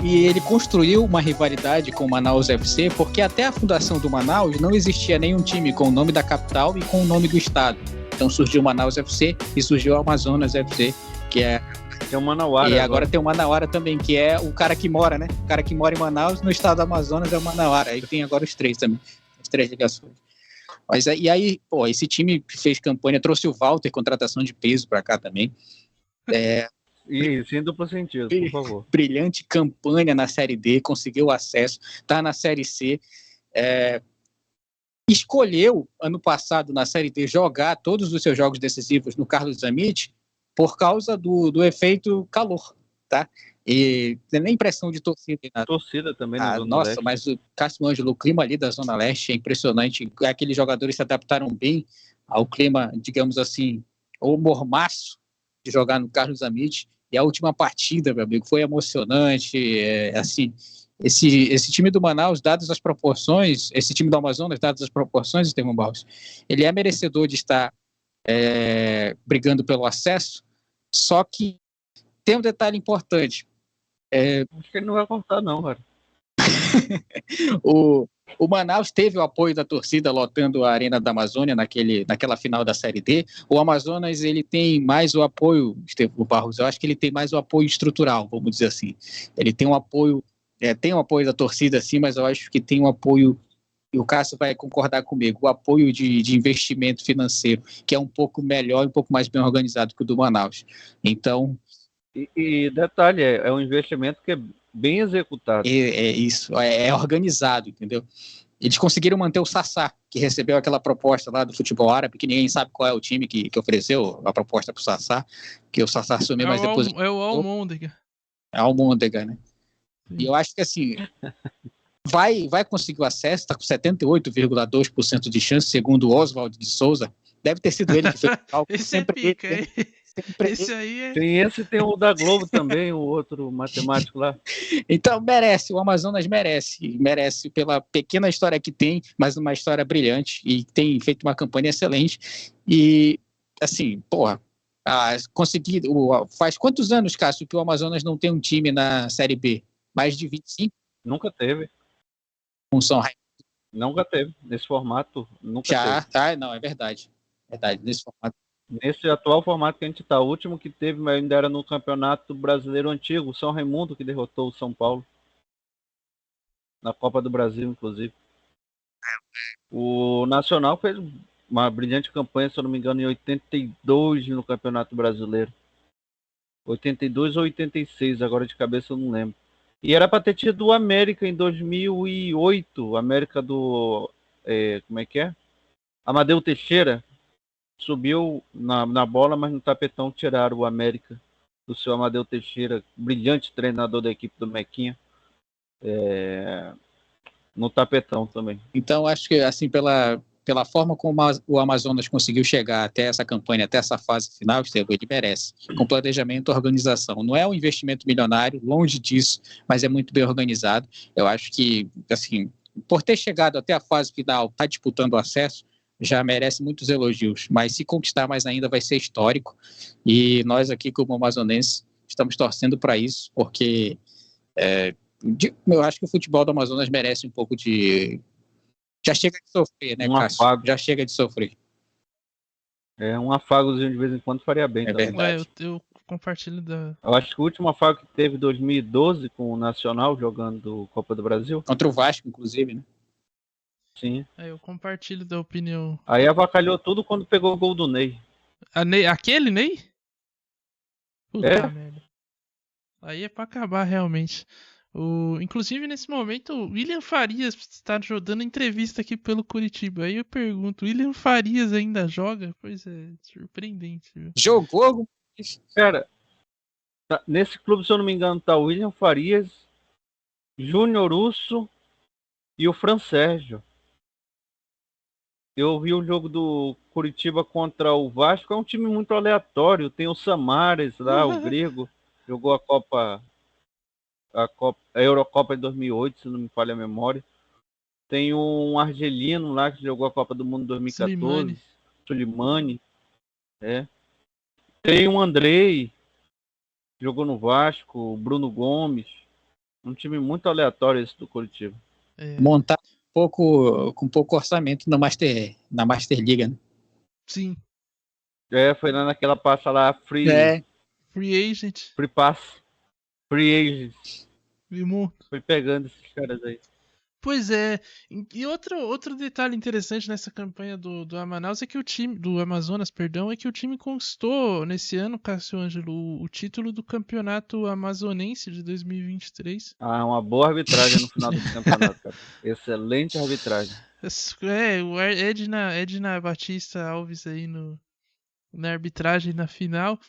E ele construiu uma rivalidade com o Manaus FC, porque até a fundação do Manaus não existia nenhum time com o nome da capital e com o nome do estado. Então surgiu o Manaus FC e surgiu o Amazonas FC, que é... Tem o Manauara. E agora tem o Manauara também, que é o cara que mora, né? O cara que mora em Manaus, no estado do Amazonas é o Manauara. Aí tem agora os 3 também, as 3 ligações. Mas e aí, pô, esse time fez campanha, trouxe o Walter, contratação de peso para cá também. Isso, em duplo sentido, por favor. Brilhante campanha na Série D, conseguiu acesso, está na Série C. Escolheu, ano passado, na Série D, jogar todos os seus jogos decisivos no Carlos Zammit por causa do efeito calor, tá? E nem pressão de torcida. Torcida também na Zona nossa, Leste. mas o Cássio Ângelo, o clima ali da Zona Leste é impressionante. Aqueles jogadores se adaptaram bem ao clima, digamos assim, o mormaço de jogar no Carlos Zammit. E a última partida, meu amigo, foi emocionante. Assim, esse time do Manaus, dadas as proporções, esse time do Amazonas, dadas as proporções, Estevão Barros, ele é merecedor de estar brigando pelo acesso, só que tem um detalhe importante. Acho que ele não vai cortar, não, cara. O Manaus teve o apoio da torcida lotando a Arena da Amazônia naquela final da Série D. O Amazonas, ele tem mais o apoio, Estevão Barros, eu acho que ele tem mais o apoio estrutural, vamos dizer assim. Ele tem um apoio, tem o apoio da torcida, sim, mas eu acho que tem um apoio, e o Cássio vai concordar comigo, o apoio de investimento financeiro, que é um pouco melhor e um pouco mais bem organizado que o do Manaus. Então... E detalhe, é um investimento que é bem executado. Isso, é organizado, entendeu? Eles conseguiram manter o Sassá, que recebeu aquela proposta lá do futebol árabe, que ninguém sabe qual é o time que ofereceu a proposta para o Sassá, que o Sassá assumiu, mas depois... É o Almôndega. É o Almôndega, né? Sim. E eu acho que, assim, vai conseguir o acesso, está com 78,2% de chance, segundo o Oswald de Souza. Deve ter sido ele que fez o cálculo. Esse é pica, hein? Esse aí é... Tem o da Globo também, o outro matemático lá. Então merece, o Amazonas merece pela pequena história que tem, mas uma história brilhante e tem feito uma campanha excelente. E assim, porra, faz quantos anos, Cássio, que o Amazonas não tem um time na Série B? Mais de 25? Nunca teve. Com São Raimundo. Nunca teve. Nesse formato, nunca teve. Já, não, é verdade. Nesse formato. Nesse atual formato que a gente está, o último que teve, mas ainda era no Campeonato Brasileiro Antigo, o São Raimundo, que derrotou o São Paulo. Na Copa do Brasil, inclusive. O Nacional fez uma brilhante campanha, se eu não me engano, em 82 no Campeonato Brasileiro. 82 ou 86, agora de cabeça eu não lembro. E era para ter tido o América em 2008, o América do... como é que é? Amadeu Teixeira. Subiu na bola, mas no tapetão tiraram o América do seu Amadeu Teixeira, brilhante treinador da equipe do Mequinha, no tapetão também. Então, acho que assim, pela forma como o Amazonas conseguiu chegar até essa campanha, até essa fase final, Estevão, ele merece. Com planejamento e organização. Não é um investimento milionário, longe disso, mas é muito bem organizado. Eu acho que, assim, por ter chegado até a fase final, está disputando o acesso, já merece muitos elogios, mas se conquistar mais ainda vai ser histórico, e nós aqui como amazonenses estamos torcendo para isso, porque eu acho que o futebol do Amazonas merece um pouco de... Já chega de sofrer, né, Cássio? Já chega de sofrer. Um afagozinho de vez em quando faria bem. É também. verdade. Eu compartilho da... Eu acho que o último afago que teve em 2012 com o Nacional, jogando Copa do Brasil. Contra o Vasco, inclusive, né? Sim. Eu compartilho da opinião. Aí avacalhou tudo quando pegou o gol do Ney. Aquele Ney? Puta merda. Aí é pra acabar realmente. Inclusive nesse momento o William Farias está dando entrevista aqui pelo Curitiba. Aí eu pergunto, William Farias ainda joga? Pois é, surpreendente. Viu? Jogou? Cara, nesse clube, se eu não me engano, tá o William Farias, Júnior Urso e o Fran Sérgio. Eu vi o jogo do Curitiba contra o Vasco, é um time muito aleatório. Tem o Samares lá, o grego, jogou a Eurocopa de 2008, se não me falha a memória. Tem um argelino lá que jogou a Copa do Mundo em 2014, Sulimani. Tem um Andrei, que jogou no Vasco, o Bruno Gomes. Um time muito aleatório esse do Curitiba. Montado com pouco orçamento na Master Liga, né? Sim. Foi lá naquela passa lá, Free Agent. Free Pass. Free Agent. Vimos. Foi pegando esses caras aí. Pois é, e outro detalhe interessante nessa campanha do Manaus é que o time, do Amazonas, perdão, é que o time conquistou nesse ano, Cássio Ângelo, o título do campeonato amazonense de 2023. Uma boa arbitragem no final desse campeonato, cara. Excelente arbitragem. O Edna Batista Alves aí na arbitragem na final.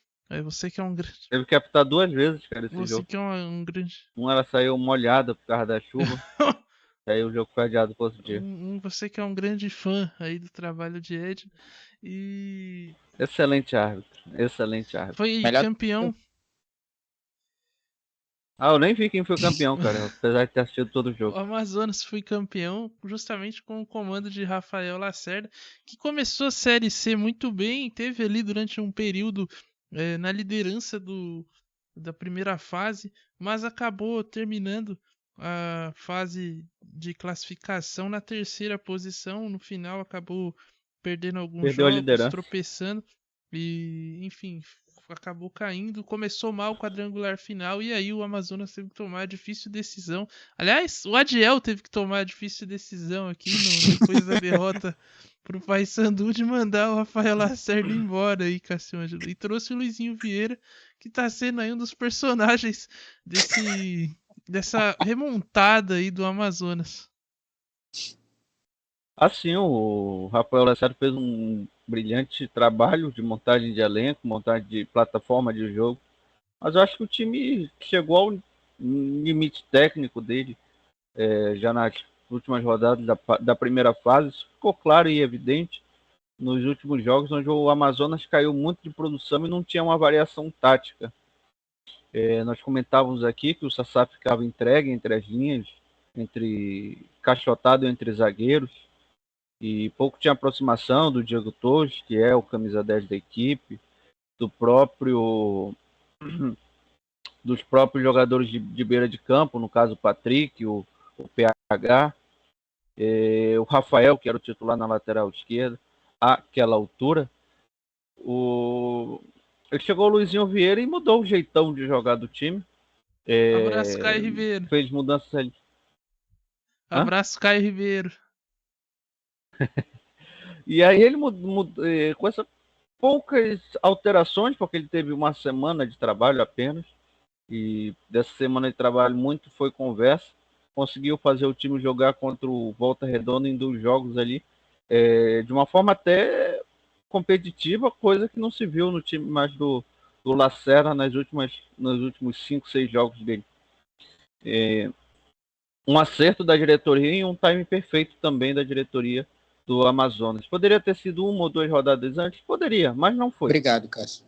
Você que é um grande. Teve que apitar 2 vezes, cara, esse Você jogo. que é um grande. Ela saiu molhada por causa da chuva. Aí o jogo foi adiado por outro dia. Você que é um grande fã aí do trabalho de Edna. E. Excelente árbitro. Foi Melhor- campeão. Eu nem vi quem foi campeão, cara. Apesar de ter assistido todo o O jogo. Amazonas foi campeão justamente com o comando de Rafael Lacerda, que começou a Série C muito bem, teve ali durante um período na liderança da primeira fase, mas acabou terminando a fase de classificação na terceira posição. No final acabou perdendo alguns Perdeu a jogos, liderança. tropeçando e, enfim, acabou caindo. Começou mal o quadrangular final e aí o Amazonas teve que tomar a difícil decisão. Aliás, o Adiel teve que tomar a difícil decisão aqui depois da derrota pro Paysandu de mandar o Rafael Lacerda embora aí, Cássio Ângelo. E trouxe o Luizinho Vieira, que tá sendo aí um dos personagens dessa remontada aí do Amazonas. Assim, o Rafael Lacerda fez um brilhante trabalho de montagem de elenco, montagem de plataforma de jogo. Mas eu acho que o time chegou ao limite técnico dele já nas últimas rodadas da primeira fase. Isso ficou claro e evidente nos últimos jogos, onde o Amazonas caiu muito de produção e não tinha uma variação tática. Nós comentávamos aqui que o Sassá ficava entregue entre as linhas, caixotado entre zagueiros, e pouco tinha aproximação do Diego Torres, que é o camisa 10 da equipe, dos próprios jogadores de beira de campo, no caso o Patrick, o PH, o Rafael, que era o titular na lateral esquerda, àquela altura. Chegou o Luizinho Vieira e mudou o jeitão de jogar do time. Abraço, Caio Ribeiro. Fez mudanças ali. Abraço, Caio Ribeiro. E aí ele com essas poucas alterações, porque ele teve uma semana de trabalho apenas, e dessa semana de trabalho muito foi conversa, conseguiu fazer o time jogar contra o Volta Redonda em 2 jogos ali, de uma forma até competitiva, coisa que não se viu no time mais do Lacerda nos últimos 5, 6 jogos dele. Um acerto da diretoria e um time perfeito também da diretoria do Amazonas. Poderia ter sido 1 ou 2 rodadas antes? Poderia, mas não foi. Obrigado, Cássio.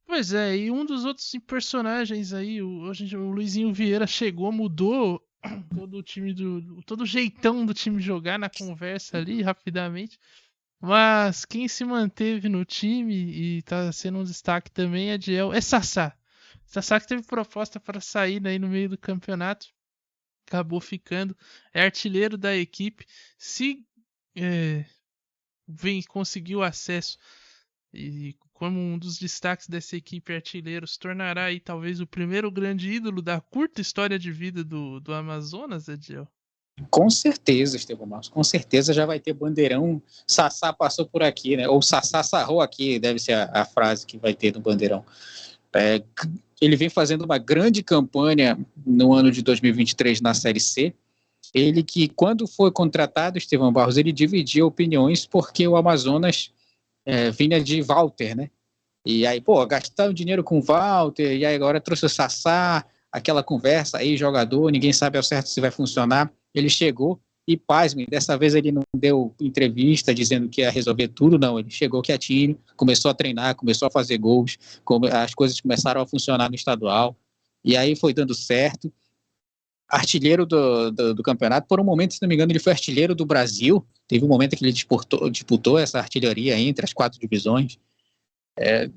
Pois é, e um dos outros personagens aí, o Luizinho Vieira chegou, mudou todo o time todo o jeitão do time jogar na conversa ali, rapidamente. Mas quem se manteve no time e tá sendo um destaque também é Sassá. Sassá que teve proposta para sair aí no meio do campeonato, acabou ficando, é artilheiro da equipe, se conseguiu acesso e como um dos destaques dessa equipe artilheiro, se tornará aí talvez o primeiro grande ídolo da curta história de vida do Amazonas, Ediel? Com certeza, Estevão Marcos, com certeza já vai ter bandeirão. Sassá passou por aqui, né? Ou Sassá sarrou aqui, deve ser a frase que vai ter no bandeirão. Ele vem fazendo uma grande campanha no ano de 2023 na Série C. Ele que, quando foi contratado, Estevão Barros, ele dividia opiniões porque o Amazonas vinha de Walter, né? E aí, gastaram dinheiro com o Walter, e aí agora trouxe o Sassá, aquela conversa aí, jogador, ninguém sabe ao certo se vai funcionar. Ele chegou e, pasmem, dessa vez ele não deu entrevista dizendo que ia resolver tudo, não. Ele chegou quietinho, começou a treinar, começou a fazer gols, as coisas começaram a funcionar no estadual, e aí foi dando certo. Artilheiro do campeonato, por um momento, se não me engano, ele foi artilheiro do Brasil. Teve um momento que ele disputou essa artilharia entre as 4 divisões.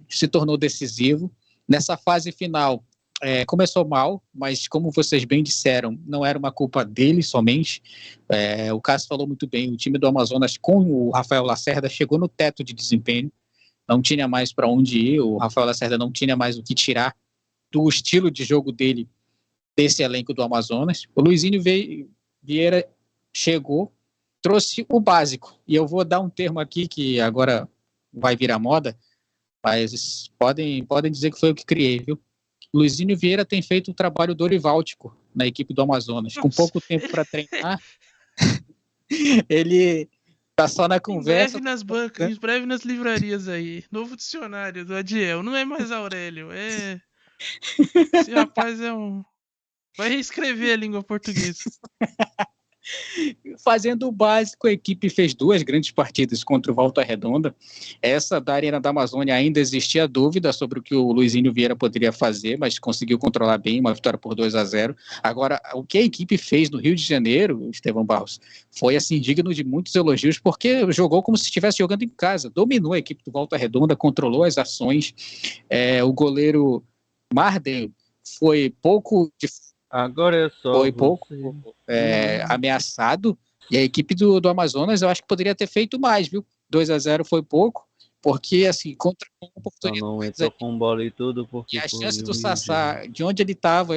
Se tornou decisivo. Nessa fase final, começou mal, mas como vocês bem disseram, não era uma culpa dele somente. O Cássio falou muito bem, o time do Amazonas com o Rafael Lacerda chegou no teto de desempenho, não tinha mais para onde ir, o Rafael Lacerda não tinha mais o que tirar do estilo de jogo dele desse elenco do Amazonas. O Luizinho Vieira chegou, trouxe o básico, e eu vou dar um termo aqui que agora vai virar moda, mas podem dizer que foi eu que criei, viu? Luizinho Vieira tem feito um trabalho doriváutico na equipe do Amazonas. Com pouco tempo para treinar, ele tá só na conversa. Em breve nas bancas, em breve nas livrarias aí. Novo dicionário do Adiel. Não é mais Aurélio, é... Esse rapaz é um... Vai reescrever a língua portuguesa. Fazendo o básico, a equipe fez 2 grandes partidas contra o Volta Redonda. Essa da Arena da Amazônia ainda existia dúvida sobre o que o Luizinho Vieira poderia fazer, mas conseguiu controlar bem, uma vitória por 2-0. Agora, o que a equipe fez no Rio de Janeiro, Estevão Barros, foi assim digno de muitos elogios, porque jogou como se estivesse jogando em casa, dominou a equipe do Volta Redonda, controlou as ações. O goleiro Marden foi pouco... Agora é só foi pouco ameaçado, e a equipe do Amazonas eu acho que poderia ter feito mais, viu? 2-0 foi pouco, porque assim, contra uma oportunidade. Não entrou com bola e tudo, porque e a chance do Sassá, de onde ele estava,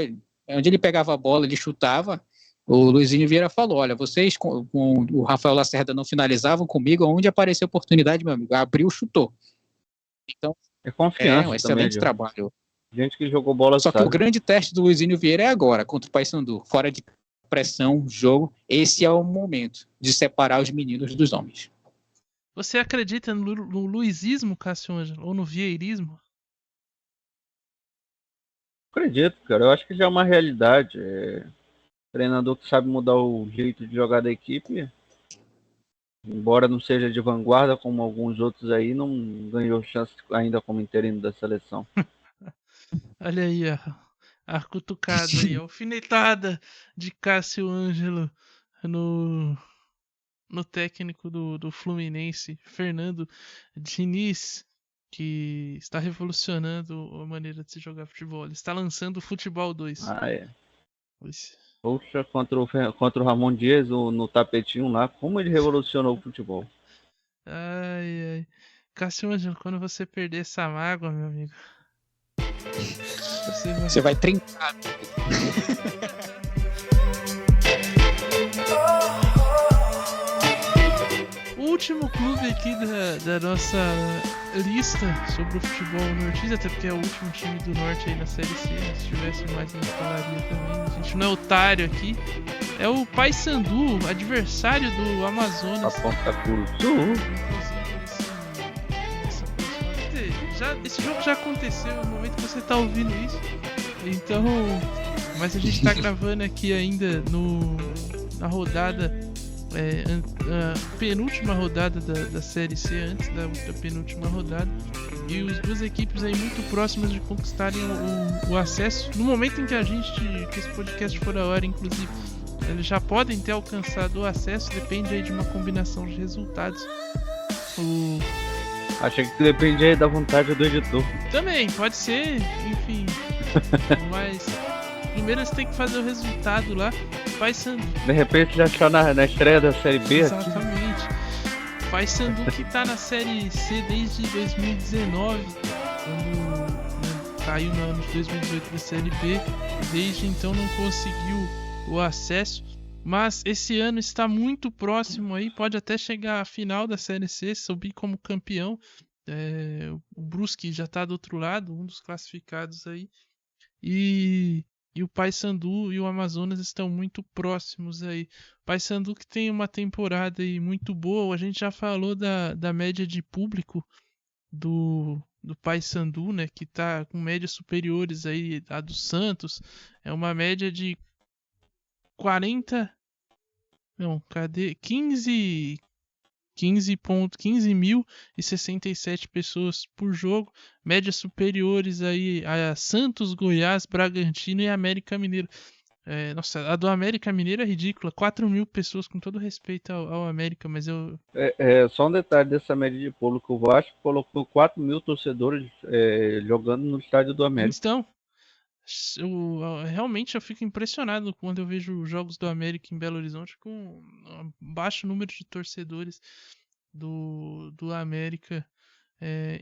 onde ele pegava a bola, ele chutava. O Luizinho Vieira falou: olha, vocês com o Rafael Lacerda não finalizavam comigo, onde apareceu a oportunidade, meu amigo, abriu, chutou. Então, é confiança, um excelente trabalho. Gente que jogou bola. Só que o grande teste do Luizinho Vieira é agora, contra o Paysandu. Fora de pressão, jogo. Esse é o momento de separar os meninos dos homens. Você acredita no luizismo, Cássio Ângelo? Ou no vieirismo? Acredito, cara. Eu acho que já é uma realidade. Treinador que sabe mudar o jeito de jogar da equipe, embora não seja de vanguarda como alguns outros aí, não ganhou chance ainda como interino da seleção. Olha aí, a cutucada aí, a alfinetada de Cássio Ângelo no técnico do Fluminense, Fernando Diniz, que está revolucionando a maneira de se jogar futebol. Ele está lançando o Futebol 2. Poxa, contra o Ramon Dias no tapetinho lá, como ele revolucionou o futebol. Ai. Cássio Ângelo, quando você perder essa mágoa, meu amigo, você vai trincar. O último clube aqui da nossa lista sobre o futebol nortista, até porque é o último time do norte aí na Série C, se tivesse mais a gente falaria também, a gente não é otário aqui, é o Paysandu, adversário do Amazonas. Esse jogo já aconteceu no momento que você está ouvindo isso, então, mas a gente está gravando aqui ainda na rodada, a penúltima rodada da Série C, antes da penúltima rodada, e as duas equipes aí muito próximas de conquistarem o acesso. No momento em que esse podcast for a hora, inclusive, eles já podem ter alcançado o acesso, depende aí de uma combinação de resultados. Achei que dependia da vontade do editor. Também, pode ser, enfim. Mas primeiro eles têm que fazer o resultado lá. Paysandu. De repente já está na estreia da Série B. Exatamente. Paysandu que está na Série C desde 2019, quando caiu no ano de 2018 da Série B. Desde então não conseguiu o acesso. Mas esse ano está muito próximo aí, pode até chegar à final da Série C, subir como campeão. O Brusque já está do outro lado, um dos classificados aí. E o Paysandu e o Amazonas estão muito próximos aí. O Paysandu que tem uma temporada aí muito boa, a gente já falou da média de público do Paysandu, né, que está com médias superiores aí à do Santos. É uma média de 15.067 pessoas por jogo, médias superiores aí a Santos, Goiás, Bragantino e América Mineiro. Nossa, a do América Mineiro é ridícula, 4.000 pessoas, com todo respeito ao América, mas eu... Só um detalhe dessa média de público, o Vasco colocou 4.000 torcedores jogando no estádio do América. Então, realmente eu fico impressionado quando eu vejo jogos do América em Belo Horizonte com um baixo número de torcedores do América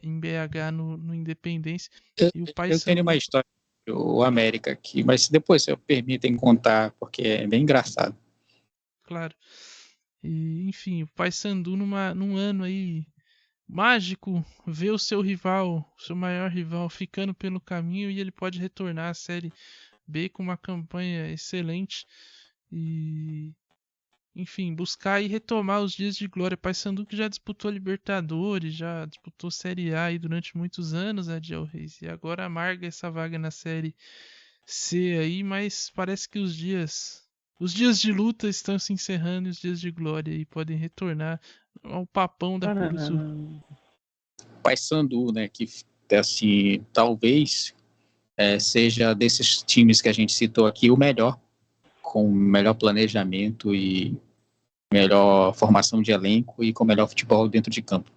em BH no Independência. Eu tenho uma história o América aqui, mas depois, se eu permitem contar, porque é bem engraçado. Claro. E, enfim, o Paysandu num ano aí mágico, vê o seu rival, o seu maior rival, ficando pelo caminho e ele pode retornar à Série B com uma campanha excelente e, enfim, buscar e retomar os dias de glória. Paysandu que já disputou Libertadores, já disputou Série A aí durante muitos anos, Adiel Reis, e agora amarga essa vaga na Série C aí, mas parece que os dias de luta estão se encerrando e os dias de glória aí podem retornar ao papão da Curuzu. Paysandu, né, que assim, talvez seja desses times que a gente citou aqui o melhor, com melhor planejamento e melhor formação de elenco e com melhor futebol dentro de campo.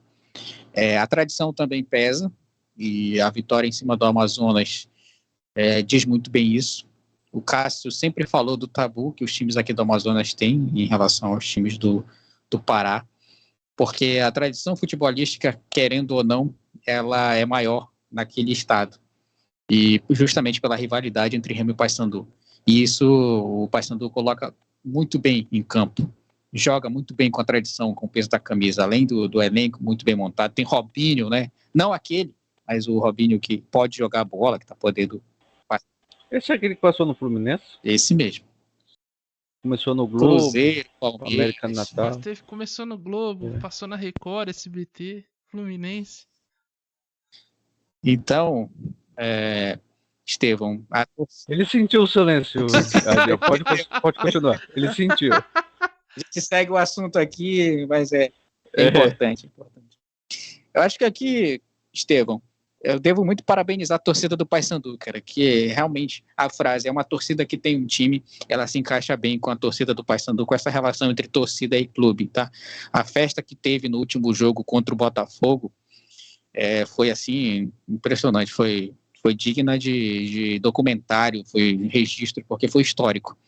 A tradição também pesa, e a vitória em cima do Amazonas diz muito bem isso. O Cássio sempre falou do tabu que os times aqui do Amazonas têm em relação aos times do Pará, porque a tradição futebolística, querendo ou não, ela é maior naquele estado, e justamente pela rivalidade entre Remo e Paysandu. E isso o Paysandu coloca muito bem em campo, joga muito bem com a tradição, com o peso da camisa, além do elenco muito bem montado. Tem Robinho, né? Não aquele, mas o Robinho que pode jogar bola, que está podendo. Esse é aquele que passou no Fluminense? Esse mesmo. Começou no Globo, Cruzeiro, Palmeiras, América do Natal. Começou no Globo, passou na Record, SBT, Fluminense. Então, Estevão... Ele sentiu o silêncio. Pode continuar. Ele sentiu. A gente segue o assunto aqui, mas é importante. Eu acho que aqui, Estevão, eu devo muito parabenizar a torcida do Paysandu, cara, que realmente a frase é uma torcida que tem um time, ela se encaixa bem com a torcida do Paysandu, com essa relação entre torcida e clube, tá? A festa que teve no último jogo contra o Botafogo foi, assim, impressionante, foi digna de documentário, foi registro, porque foi histórico.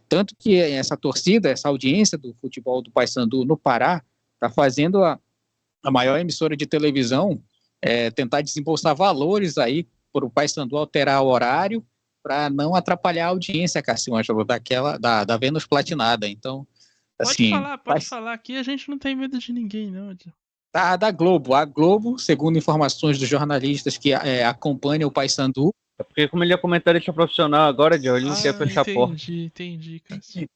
Tanto que essa torcida, essa audiência do futebol do Paysandu no Pará, está fazendo a maior emissora de televisão tentar desembolsar valores aí para o Paysandu alterar o horário para não atrapalhar a audiência, Cássio Ângelo, da Vênus Platinada. Então, assim... Pode falar, aqui a gente não tem medo de ninguém, não. Da Globo. A Globo, segundo informações dos jornalistas que acompanham o Paysandu... É porque como ele é comentarista profissional agora, ele não quer fechar a porta. Entendi, Cássio.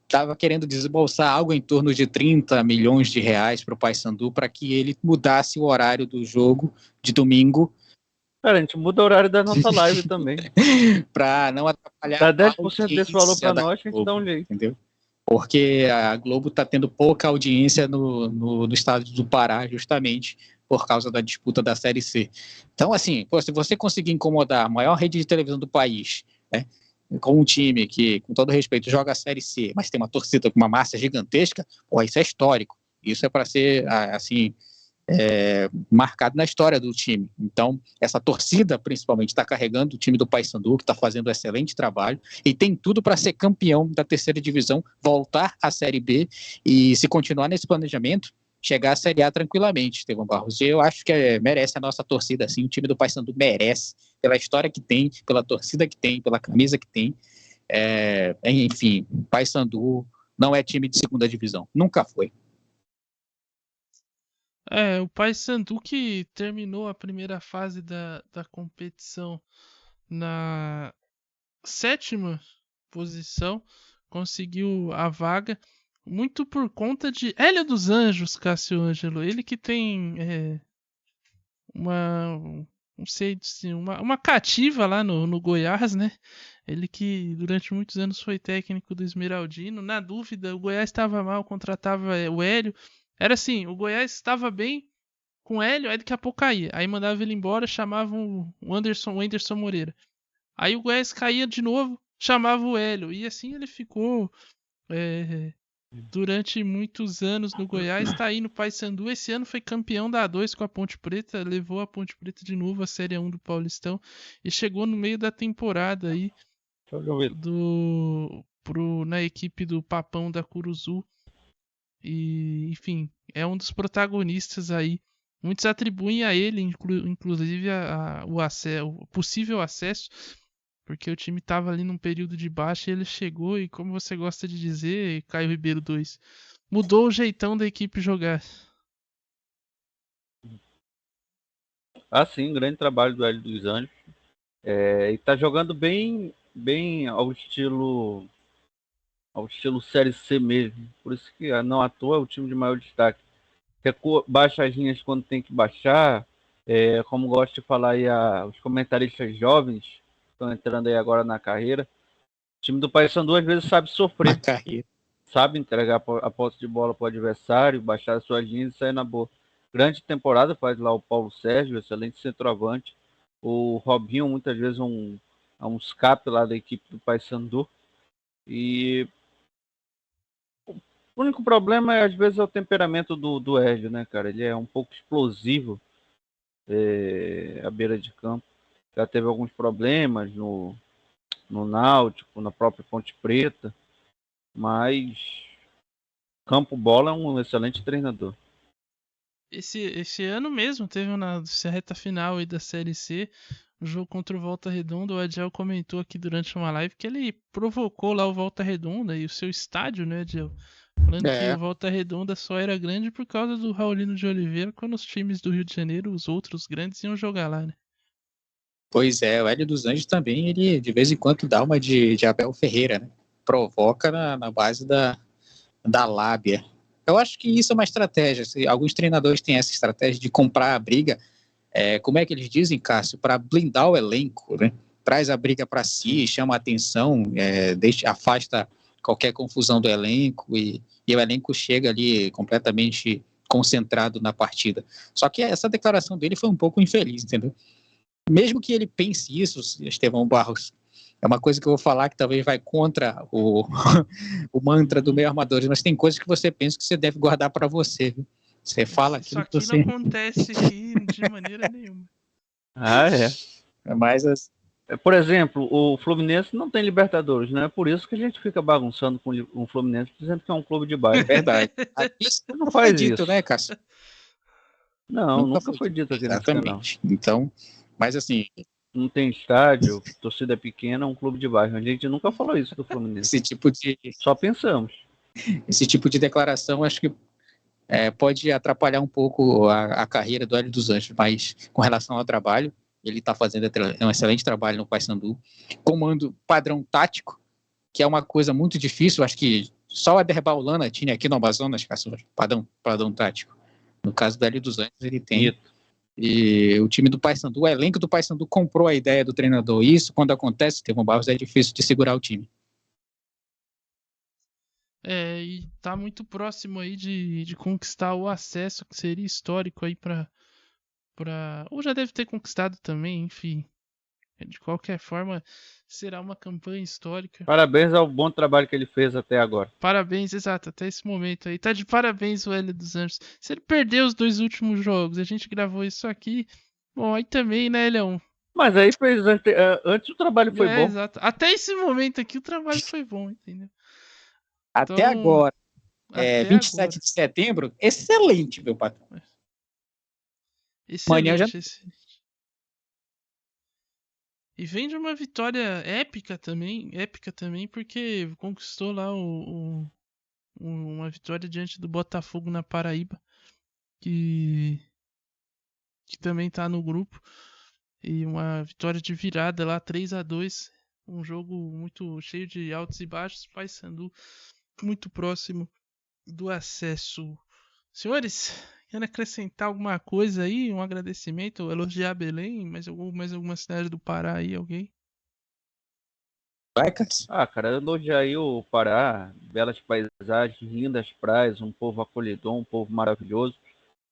Estava querendo desembolsar algo em torno de 30 milhões de reais para o Paysandu para que ele mudasse o horário do jogo de domingo. Cara, a gente muda o horário da nossa live também. Para não atrapalhar. Dá 10% desse valor para nós, a gente dá um jeito. Entendeu? Porque a Globo está tendo pouca audiência no estado do Pará, justamente por causa da disputa da Série C. Então, assim, se você conseguir incomodar a maior rede de televisão do país, né, com um time que, com todo respeito, joga a Série C, mas tem uma torcida com uma massa gigantesca, isso é histórico. Isso é para ser, assim, marcado na história do time. Então, essa torcida, principalmente, está carregando o time do Paysandu, que está fazendo um excelente trabalho, e tem tudo para ser campeão da terceira divisão, voltar à Série B, e se continuar nesse planejamento, chegar à Série A tranquilamente, Estevão Barros. E eu acho que merece a nossa torcida, assim, o time do Paysandu merece, pela história que tem, pela torcida que tem, pela camisa que tem. Enfim, o Paysandu não é time de segunda divisão, nunca foi. O Paysandu que terminou a primeira fase da competição na 7ª posição, conseguiu a vaga muito por conta de Hélio dos Anjos, Cássio Ângelo. Ele que tem uma cativa lá no Goiás, né? Ele que durante muitos anos foi técnico do Esmeraldino. Na dúvida, o Goiás estava mal, contratava o Hélio. Era assim, o Goiás estava bem com o Hélio, aí daqui a pouco caía. Aí mandava ele embora, chamavam o Anderson Moreira. Aí o Goiás caía de novo, chamava o Hélio. E assim ele ficou durante muitos anos no Goiás. Está aí no Paysandu. Esse ano foi campeão da A2 com a Ponte Preta. Levou a Ponte Preta de novo à Série 1 do Paulistão. E chegou no meio da temporada aí na equipe do Papão da Curuzu. E, enfim, é um dos protagonistas aí Muitos atribuem a ele, inclusive, o possível acesso, porque o time estava ali num período de baixa e ele chegou e, como você gosta de dizer, Caio Ribeiro 2, mudou o jeitão da equipe jogar. Sim, grande trabalho do Hélio dos Anjos. E tá jogando bem ao estilo Série C mesmo. Por isso que não à toa é o time de maior destaque. Baixa as linhas quando tem que baixar. Como gosto de falar aí os comentaristas jovens que estão entrando aí agora na carreira. O time do Paysandu às vezes sabe sofrer. Sabe entregar a posse de bola para o adversário, baixar as suas linhas e sair na boa. Grande temporada faz lá o Paulo Sérgio, excelente centroavante. O Robinho, muitas vezes, um escape lá da equipe do Paysandu. E o único problema às vezes, é o temperamento do Hélio, né, cara? Ele é um pouco explosivo à beira de campo. Já teve alguns problemas no Náutico, na própria Ponte Preta, mas Campo Bola é um excelente treinador. Esse ano mesmo teve na reta final aí da Série C, o jogo contra o Volta Redonda. O Adiel comentou aqui durante uma live que ele provocou lá o Volta Redonda e o seu estádio, né, Adiel? Falando que o Volta Redonda só era grande por causa do Raulino de Oliveira, quando os times do Rio de Janeiro, os outros grandes, iam jogar lá, né? Pois é, o Hélio dos Anjos também, ele de vez em quando dá uma de Abel Ferreira, né? Provoca na base da lábia. Eu acho que isso é uma estratégia. Alguns treinadores têm essa estratégia de comprar a briga, como é que eles dizem, Cássio? Para blindar o elenco, né? Traz a briga para si, chama a atenção, afasta qualquer confusão do elenco e o elenco chega ali completamente concentrado na partida. Só que essa declaração dele foi um pouco infeliz, entendeu? Mesmo que ele pense isso, Estevão Barros, é uma coisa que eu vou falar que talvez vai contra o mantra do meio armadores, mas tem coisas que você pensa que você deve guardar para você, viu? Você fala aquilo que você... não acontece aqui de maneira nenhuma. Mas por exemplo, o Fluminense não tem Libertadores, né? É por isso que a gente fica bagunçando com o Fluminense, dizendo que é um clube de bairro. É verdade. Isso não faz dito, isso, né, Cássio? Não, nunca foi dito aqui nesse canal. Então, mas assim... Não tem estádio, torcida pequena, é um clube de bairro. A gente nunca falou isso do Fluminense. Só pensamos. Esse tipo de declaração, acho que pode atrapalhar um pouco a carreira do Hélio dos Anjos, mas com relação ao trabalho, ele está fazendo um excelente trabalho no Paysandu. Comando padrão tático, que é uma coisa muito difícil, acho que só a Derbaulana tinha aqui no Amazonas, padrão tático. No caso do Hélio dos Anjos, ele tem. E o time do Paysandu, o elenco do Paysandu comprou a ideia do treinador. E isso, quando acontece, Estevão Barros, é difícil de segurar o time. E tá muito próximo aí de conquistar o acesso, que seria histórico aí pra... Ou já deve ter conquistado também, enfim. De qualquer forma, será uma campanha histórica. Parabéns ao bom trabalho que ele fez até agora. Parabéns, exato, até esse momento aí. Tá de parabéns o Hélio dos Anjos. Se ele perdeu os 2 últimos jogos, a gente gravou isso aqui. Bom, aí também, né, Leão? Mas aí fez antes o trabalho foi bom. Exato. Até esse momento aqui o trabalho foi bom, entendeu? Até então, agora. 27 agora. De setembro, excelente, meu patrão. Excelente. E vem de uma vitória épica também, porque conquistou lá uma vitória diante do Botafogo na Paraíba, que também tá no grupo, e uma vitória de virada lá, 3-2, um jogo muito cheio de altos e baixos, Paysandu muito próximo do acesso. Senhores, querem acrescentar alguma coisa aí? Um agradecimento? Elogiar Belém? Mais alguma cidade do Pará aí? Alguém? Vai, Cássio. Cara, elogiar aí o Pará. Belas paisagens, lindas praias, um povo acolhedor, um povo maravilhoso.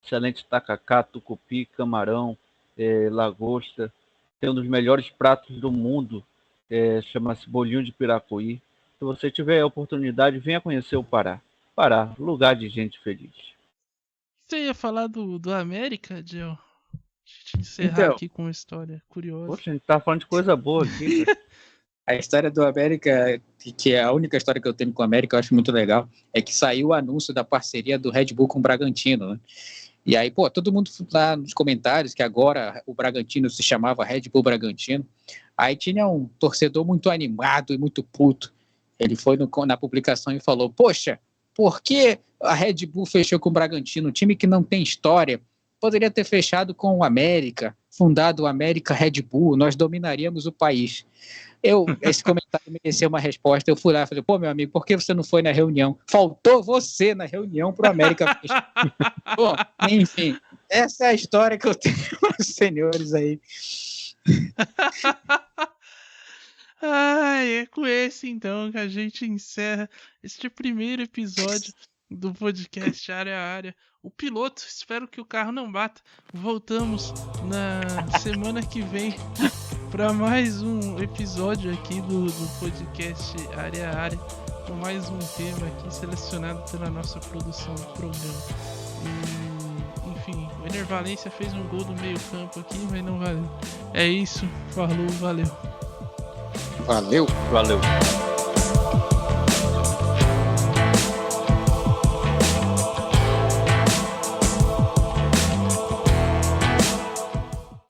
Excelente tacacá, tucupi, camarão, lagosta. Tem um dos melhores pratos do mundo. Chama-se bolinho de piracuí. Se você tiver a oportunidade, venha conhecer o Pará. Pará, lugar de gente feliz. Você ia falar do América, Gil? Deixa eu encerrar aqui com uma história curiosa. Poxa, a gente tá falando de coisa boa aqui. A história do América, que é a única história que eu tenho com o América, eu acho muito legal, é que saiu o anúncio da parceria do Red Bull com o Bragantino, né? E aí, pô, todo mundo lá nos comentários que agora o Bragantino se chamava Red Bull Bragantino. Aí tinha um torcedor muito animado e muito puto. Ele foi na publicação e falou: poxa, por que a Red Bull fechou com o Bragantino? Um time que não tem história. Poderia ter fechado com o América, fundado o América Red Bull, nós dominaríamos o país. Esse comentário mereceu uma resposta. Eu fui lá e falei: pô, meu amigo, por que você não foi na reunião? Faltou você na reunião pro América fechar. Bom, enfim, essa é a história que eu tenho com os senhores aí. É com esse então que a gente encerra este primeiro episódio do podcast Área a Área. O piloto, espero que o carro não bata. Voltamos na semana que vem para mais um episódio aqui do podcast Área a Área, com mais um tema aqui selecionado pela nossa produção do programa. E, enfim, o Ener Valencia fez um gol do meio campo aqui, mas não valeu. É isso, falou, valeu. Valeu.